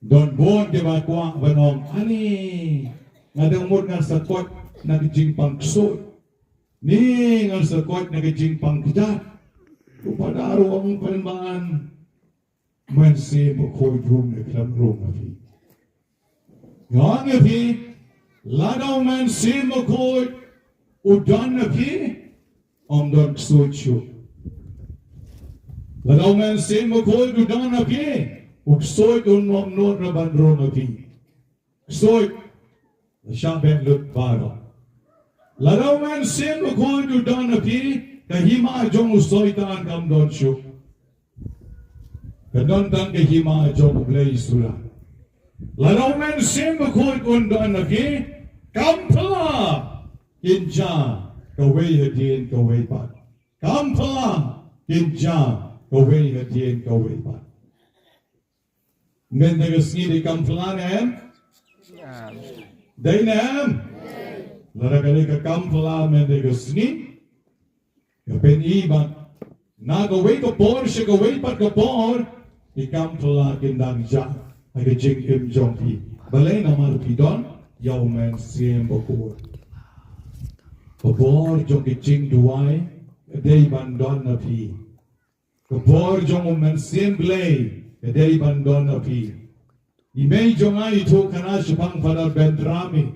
don bon ke ba kwa banong ani ngadang mut ngar sakot na jing pang so ni ngar sakot na jing pang kita Upada ruang penmaan mensi mukoi drum ne klam rum api. Ngang api ladau mensi mukoi udan api omdon sochu. Ladau mensi mukoi udan api upsoi unom not raban rum api. Soi syabek lut baro. Ladau mensi mukoi udan api kahima jong usoitan kam don shu. Kadon tan kahima jong play sura. Ladau men sim bakoi don nagi kam pala kinja kawai hadin kawai pat. Kam pala kinja kawai hadin kawai pat. Men negasni di kam pala nem. Dai nem. Ladakali ka kam pala men negasni. Kapen iban na kawai ka por siya kawai pat ka por. Ikam pala kindang ja ay jing im jong pi balay na malupidon yaw men siem bokor kabor jong jing duai day bandon na pi kabor jong men siem blay day bandon na pi imay jong ay ito kana sipang Father Bendrami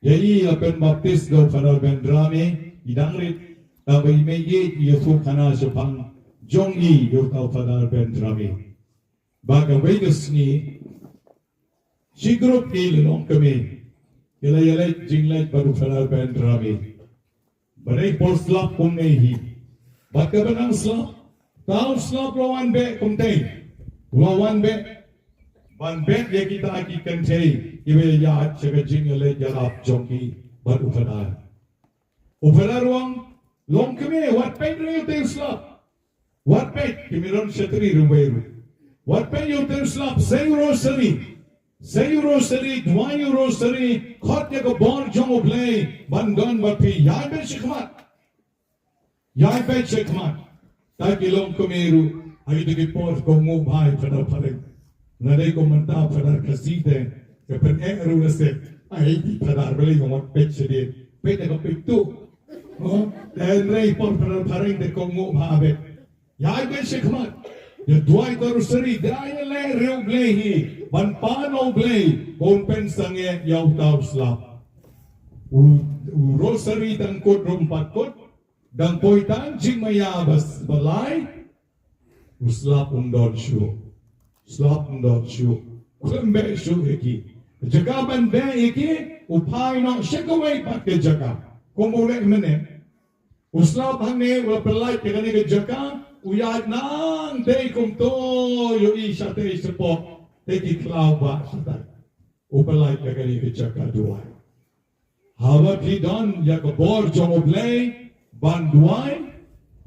yai apen baptis do Father Bendrami idangrit tabay imay ito kana sipang jong yo tau Father Bendrami. Baga wegas ni si group ni long kami. Yalay jinglet baru Father Bendrami. Barai por slap kung nehi. Baga banang slap. Tau slap lawan be kumtay. Lawan be. Ban be ya kita aki kantay. Iwe yaad siya jingle jalap jongki baru Father. Ufala ruang long kami. What pain real thing slap? What pay? Kimiron shatri rumbairu. What pay you tell slap? Say rosary. Say rosary. Dwai rosary. Khot ya ko bor jong play. Bandon bapi. Yai bet shikmat. Yai bet shikmat. Taki long kumiru. Ay digi por ko mu bhai pada paling. Nadai ko manta pada kasite. Kapan eru nase. Ay di pada beli ko mat bet shadid. Bet ko pitu. Oh, dan rei por pada paling de ko mu bhai. Yai ben shikmat. Ya duai korusari. Daya le reu blehi. Ban pano bleh. Kon pensange yaw tau slap. Rosari dan kot rumpat kot. Dan poitan jing maya bas balai. Slap undon shu. Slap undon shu. Klembe shu eki. Jaga ban be eki. Upai no shikaway pat ke jaga. Kumule mene. Uslap hane wala pelai ke kani ke jaga. Uyad nang day kum to yo isha te isapok te ki klau ba satay upalay ka kani vichaka duay hawa pi don ya ka bor jong oblay ban duay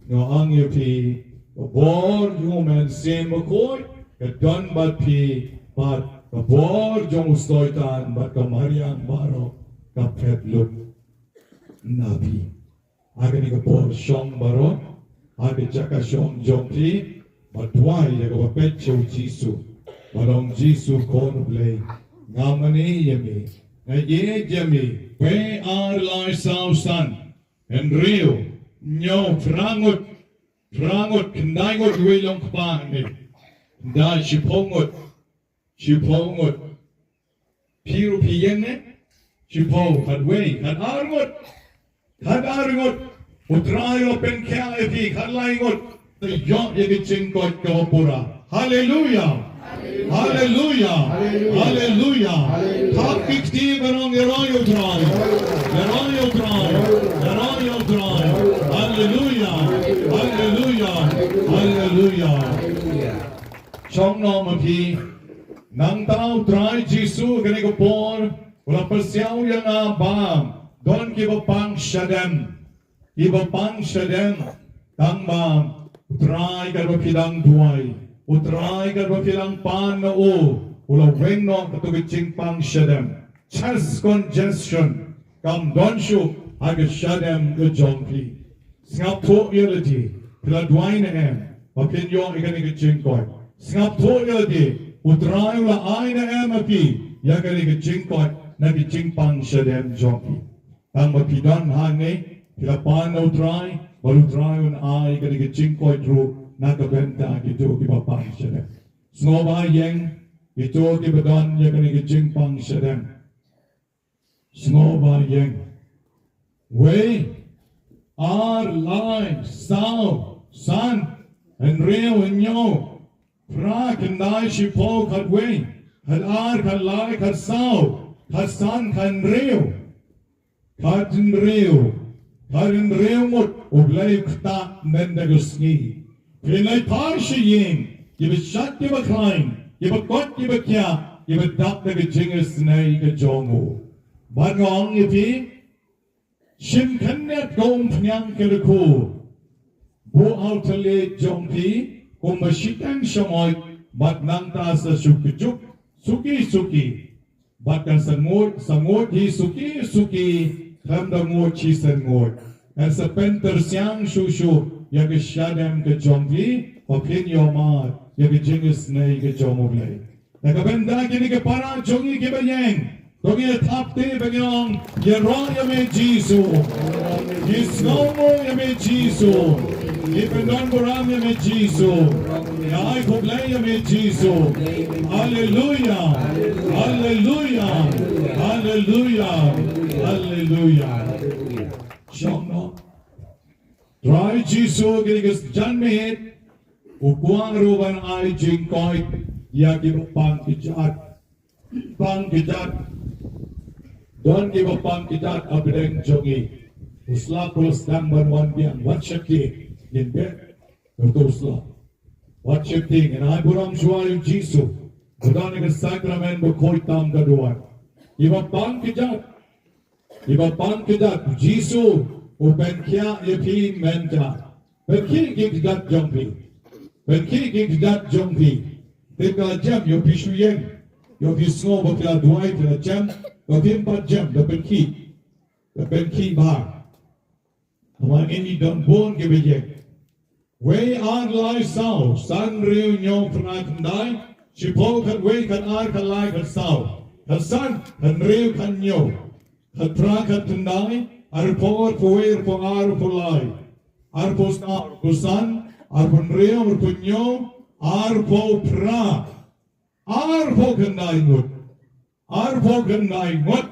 no ang yo pi ka bor jong men sem makoy ka don bat pi bat ka bor jong ustoytan bat ka mariang baro ka petlut nabi agani ka bor shong baro Abi jaka shong jongpi, batwai jaga bapet chau Jisu, barong Jisu kon blay, ngamani yami, na ye jami, pe ar lai sausan, en rio, nyo frangot, kendangot wilong kpani, da shipongot, piru piyene, shipo kadway, kad arngot, Utrayo pen kya eti kalaingot the yom yegichin kot kapura. Hallelujah. Hallelujah. Hallelujah. Top 50 barong yeroyo try. Hallelujah. Hallelujah. Chong no mapi nang tao try Jisu gani ko por wala persiaw yang abam don ki pang shadem. Iba pang shadem tangma utray ka bapilang duay utray ka bapilang pan na o ula wengno katubitsing pang shadem chas congestion kam donshu aga shadem ka jongpi ngap to yelati pila duay na em papinyo ikani ka jingkoy ngap to yelati utray ula ay na em api yakani ka jingkoy na ka jingpang shadem jongpi tang mapidan hangay Kila panaw try, baru terawan ai kali ke cingkoi tru nak benta gitu ki bapa sedang ngoba yang itu ki badan ya kali ke cingpang sedang ngoba yang way our life sao san and real and yo pra kan dai shi po kat way kan ar kan lai kan sao kan san kan real kan real Karin reumot ublay kta mendagusni. Pinay parshi ying, yiba shat yiba klein, yiba kot yiba kya, yiba dap naga jingas nay ka jongo. Bagong yipi, shim kannet gom pnyang kiraku. Bu autale jongpi, kumashitang shamoy, bat nang ta sa shukijuk, suki. Batkan sangot hi suki. Kamda ngot chisen ngot. And sa penter siyang shushu, yaga shadam ka jongli, opin yomad, yaga jingis na yaga jomoglay. Nakabenda kini ka para jongi kibayeng, kongi tapte bagyong, yaro yame Jisu, yisnomo yame Jisu, ipendon buram yame Jisu, yay kublay yame Jisu. Hallelujah, hallelujah, hallelujah. Hallelujah. Shongno. Try Jisu ginigas janmehit. Ukuang ruban ay jingkoy. Yagi pangkijat. Don giba pangkijat abdeng jongi. Usla pulos damban wan biang. What shakti? Yinbe. Usla. What shakti? And I buram shualim Jisu. Budaniga sakramen bukoy tam gaduan. Iba pangkidat Jisu ubenkia epi menta. Benki gigdat jongpi. Teka jam yo pishuyeng. Yo pisngo bakla duai tela jam. Yo pimpat jam da benki bar. Ama ini don bon gebejek. Way on life sao. San riu nyong pernah kendai. Sipo kan way kan ar kan lai kan sao. Kan san kan riu kan nyong. Katra katundai, arpor poer po arpolai, arpos na arposan, arponreo arponyo, arpo pra, arpo kandai ngut,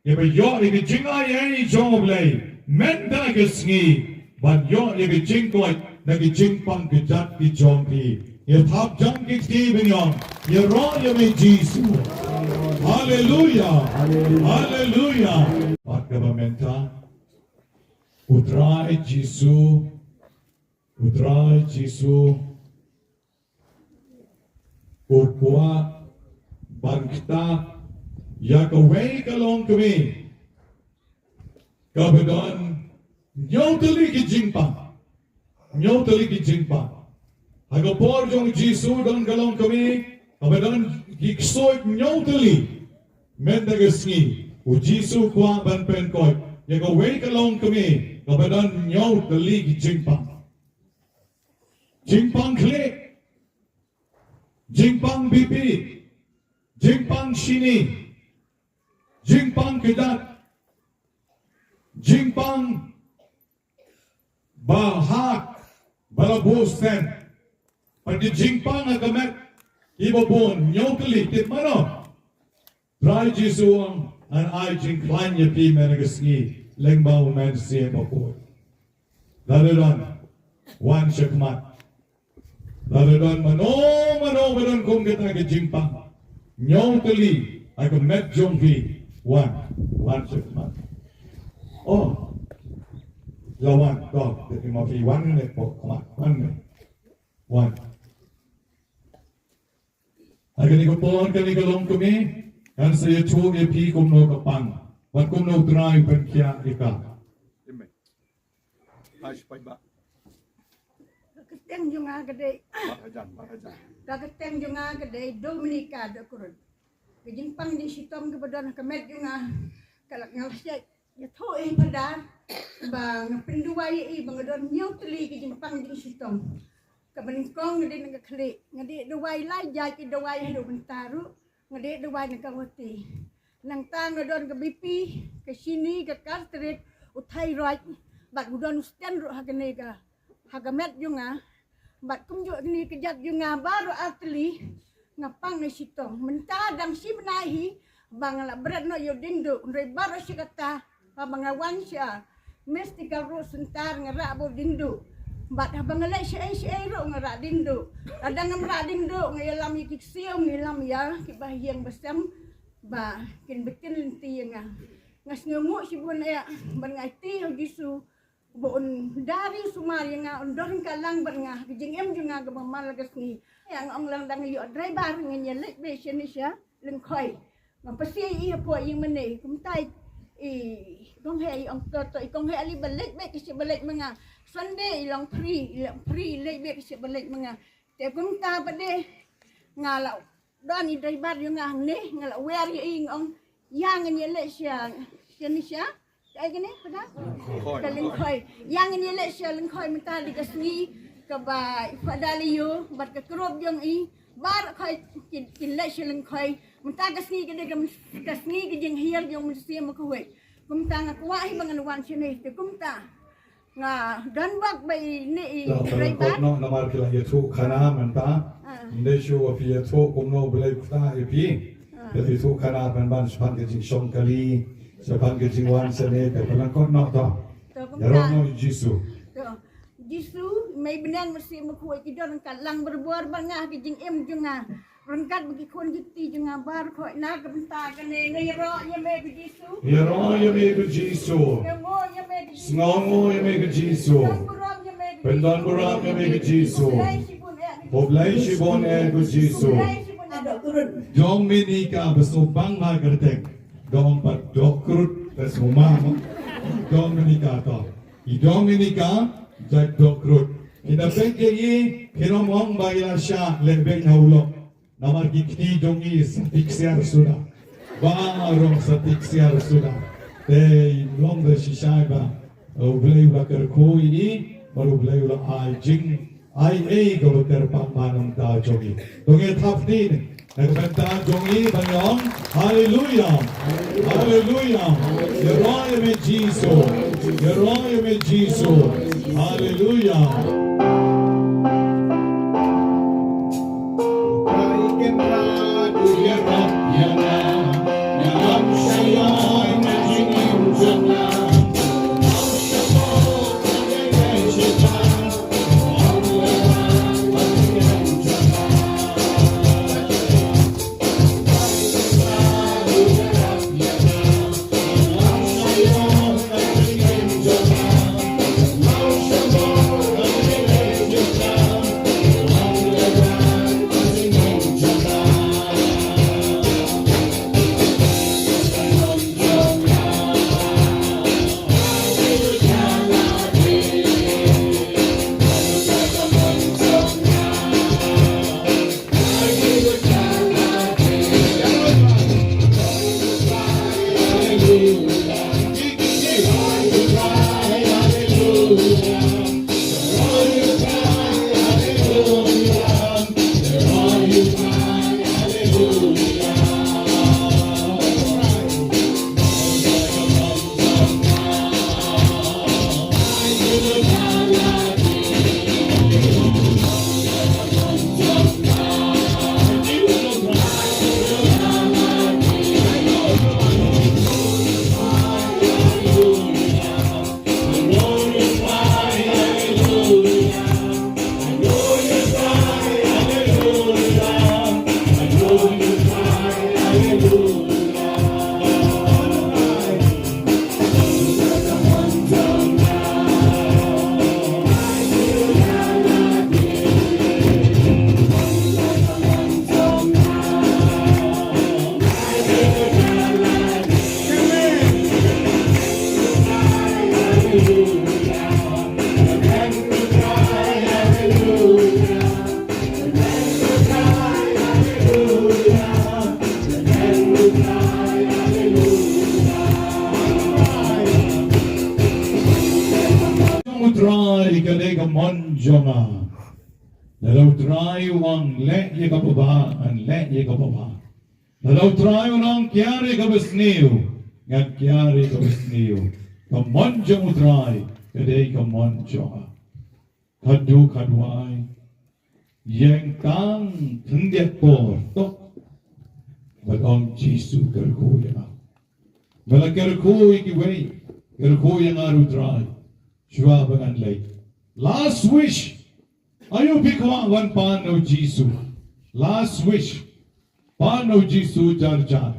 yebe yo ibi jingai ay joblay, menda gesngi, ban yo ibi jingkoi, nagi jingpang kijat ki jongpi, ye tap jang ki binyong, ye ro yebe Jisu. Hallelujah. Hallelujah. Pagkabamenta. Utray Jisu. Ukwa bangkta yakaway kalong kami. Kabadon nyotali ki jingpang. Hagapor jong Jisu don kalong kami. Kabadon giksoy nyotali. Mendagasni, Jisu kwa ban penkoy, yaga way kalong kami, kabadan nyotali ki jingpang klik, jingpang bipi, jingpang shini, jingpang kidat, jingpang bahak, balabusten, pati jingpang agamet, ibabon nyotali titmano. Try Jisu an ay jingklan ya pi menagasni lengbaw men siya papoy. Laladan, wan shakmat. Laladan mano kung kita ka jingpang. Nyaw tali ay ka met jongpi wan shakmat. Oh, lawan dog. Dati mapi wan minute po kamat. 1 minute. Wan. Ay kanigopon kanigalong kami. Kan saya cuba pi kumno kapang, wat kumno drive perkia ika. Kaketeng junga gede. Kaketeng junga gede Dominika da kurun. Kejimpang di sitom kebadan kemet junga kalak ngalasya ya tho pada bang penduai bangadon nyotli kejimpang di sitom. Kabeningkong ngade ngakli ngade duai lai jai ki duai hidup bentaru. Ngade duway nagkawati. Nang ta ngadon ka BP, ka sini, ka cartridge, o thyroid, bat gudon stand ro hakene ka hagamet junga bat kumjo ni kejat junga baru atli ngapang ni sitong mentadang si menahi bangala berat no yo dindo ndre baru si kata bangawan sia mesti ka ro sentar ngara bo dindo bat bangala si ro ngara dindo ada ngamra dindo ngalam ikiksio ngilam ya kibahiang besam ba kin betin ti nga ngas ngemu si bun ya ban ngati gisu bon dari sumari nga ondor kalang ban nga kijing em junga ga malagas ni yang ong lang dang yo driver ngenya lek be siya leng khoi ngam pasi i po yung mane kumtai kong he ong to kong he ali balik be kasi balik mga Sunday long free lek be kasi balik mga te kumta pade ngalaw dani driver yung nga ne ngalaw wer ing ong yang ngenya lek siya ay gani pada kaling khoi yang ngenya lek siya leng khoi menta digasni ba padaliyo bat ka krob yung bar khoi kinle shiling khoi munta gasni ke de gasni ke jing hier yung musia makwe kumta nga kuwahi bangan wan sini te kumta nga danbak bay ni Raibat no namar kila yetu khana manta inde shu afi yetu kumno belai kuta epi jadi tu khana ban span ke jing shong kali span ke jing wan sene pe pelangkot no to no jisu Jisu may benang mesti makuha kidon kalang berbuar bangah kijing em junga rengkat bagi kon jiti junga bar ko na kabenta kane ngiro ya me Jisu Yero ya me Jisu ngmo ya me Sngongo ya me Jisu Pendon buram ya me Jisu Poblai shibon e Jisu Jong minika besubang ma gertek dong pat dokrut besuma dong minika to idong minika Jack Dokrut. Kita pekegi kinomong bayar sya lebek naulok. Namar kikni jongi satiksiar sudah. Barong satiksiar sudah. Te long de shishay ba. Ublay bakar ko ini baru ublay ulah ajing ai kalau terpampanam ta jongi. Donge thaptin nagbenta jongi banyong hallelujah. Hallelujah. Yeroy me Jesus. Yeroy me Jesus. Hallelujah. Try kadega monjonga. Lalu try wang let ye kapaba and let ye kapaba. Lalu try wang kiare kabesniu ngan kiare kabesniu. Kamonjong try kadai kamon joa khadu khadwai yang tang thendiat por tok Om Jisu kerko ya Bala kerko iki wei kerko yang aru dry Shua bagan lay last wish ayo bikwa wan pan o Jisu last wish pan o Jisu jar jar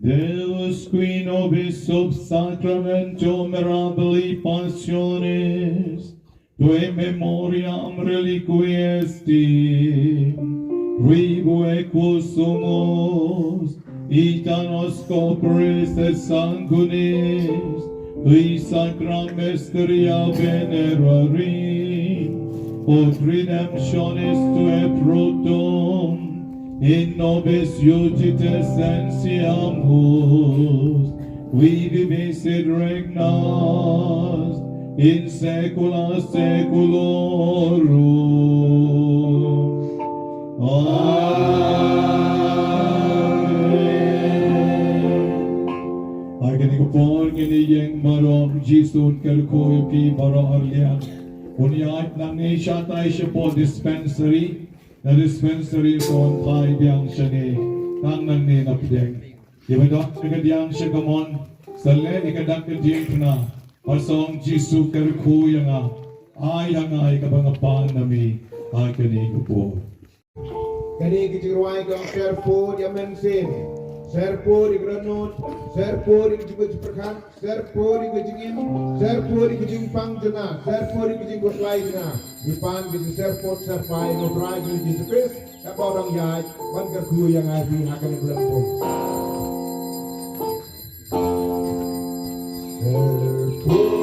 Deus qui nobis sub sacramento mirabili passionis, tue memoriam reliqui esti, rivue quos sumus, ita nos corporis et sanguinis, tui sacra mysteria venerari, ut redemptionis tue fructum, in nobis iudites sensiamus, qui vivisit regnas in saecula saeculorum. Amen. Agani kupon gini yang marom Jisun kerko ki baro arlian. Unyat nang ishatay siya po dispensary. Na dispensary ko tay biyang siya ni kang nang ninapdeng. Ibadok ikadiyang siya kamon salen ikadak kadiyang na pasong Jisu kerko yang ay hangay kabangapan nami ay kaniko po. Kani kijiruai kang serpo diamensin, serpo di granut, serpo di kijibut perkan, serpo di kijingin, serpo di kijing pangjena, serpo di kijing goslai jena, ipan kijing serpo serpai nutrai kijing jepis, kapa orang yai, ban kerku yang ahi akan berlampung. Serpo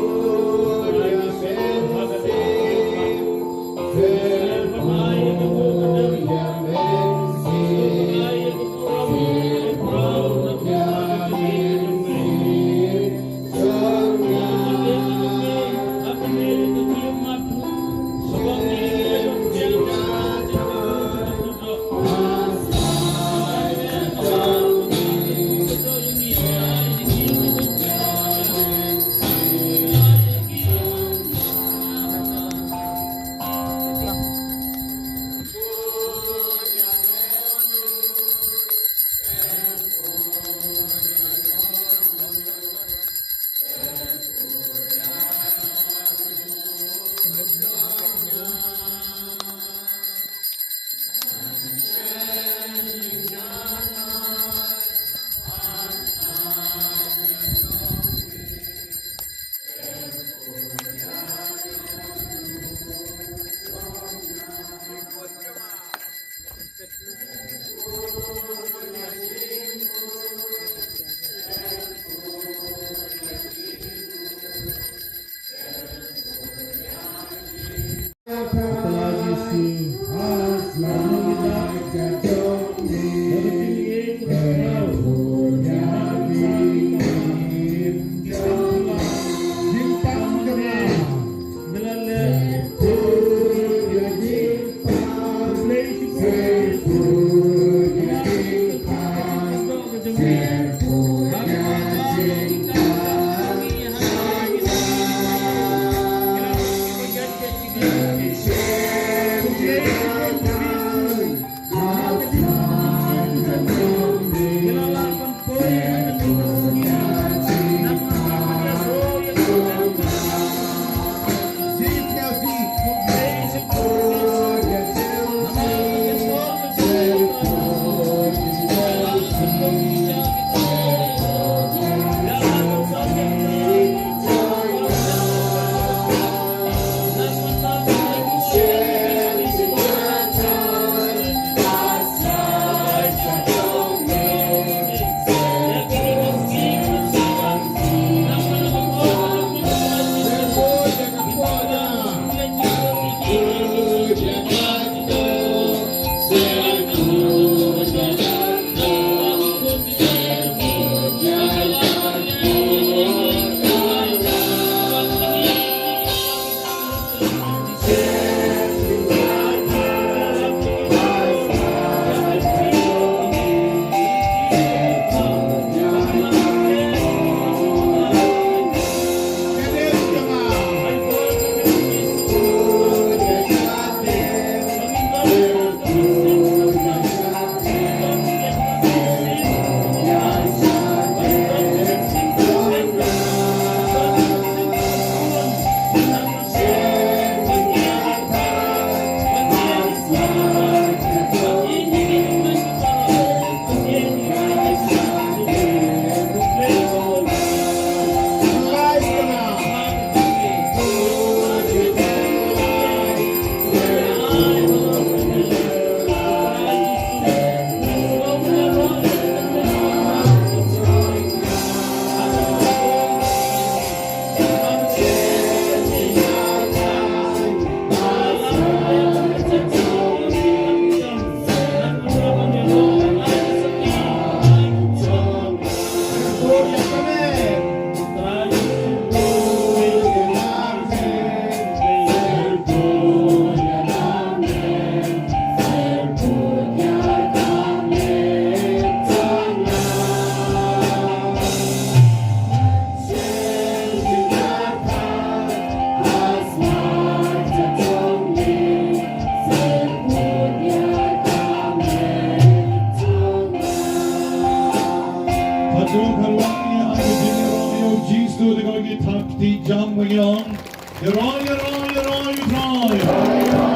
the going to talk to jump young. You're on, you're on, you're on, you try.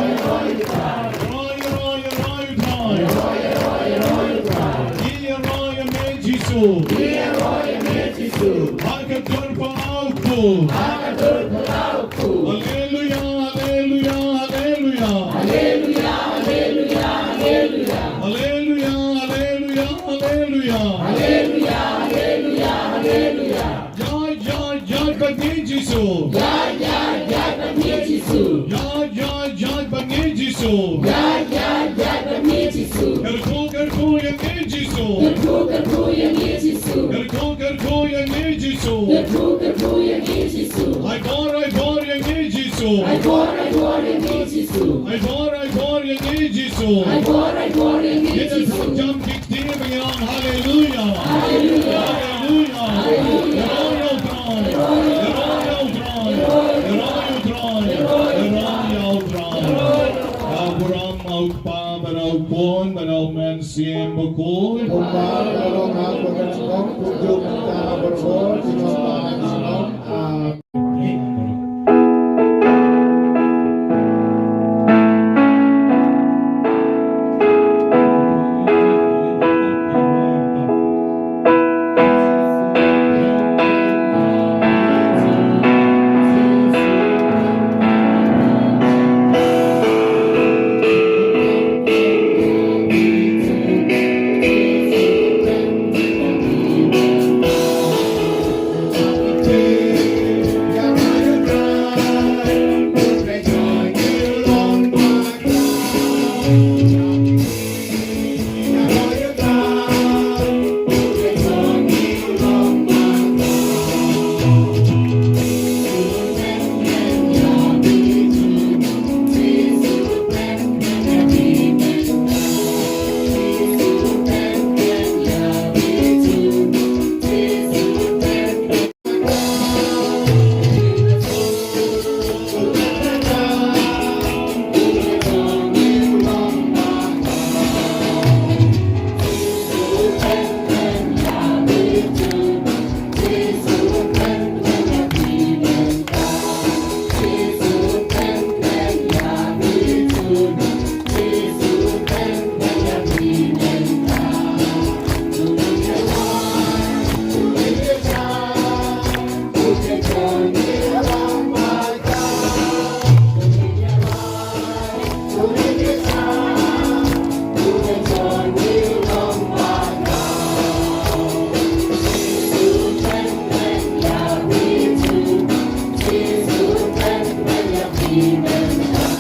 Hallelujah, hallelujah, hallelujah. Hallelujah, hallelujah, hallelujah. Hallelujah, hallelujah, hallelujah. Hallelujah, hallelujah, hallelujah. Jai, jai, jai, Bhagni Jisu. Jai, jai, jai, Bhagni Jisu. Jai, jai, jai, Bhagni Jisu. Jai, jai, jai, Bhagni Jisu. Garko, garko, Yang Jisu. Garko, garko, Yang Jisu. Garko, garko, Yang Jisu. Garko, garko, Yang Jisu. I bore, Yang Jisu. I bore, Yang Jisu. I bore, Yang Jisu. I bore, Yang Jisu. Jump, kick, team, young. Hallelujah. Hallelujah. Hallelujah. Hallelujah. Kumbang, kalau nak bekerja, tujuh kita berbuat,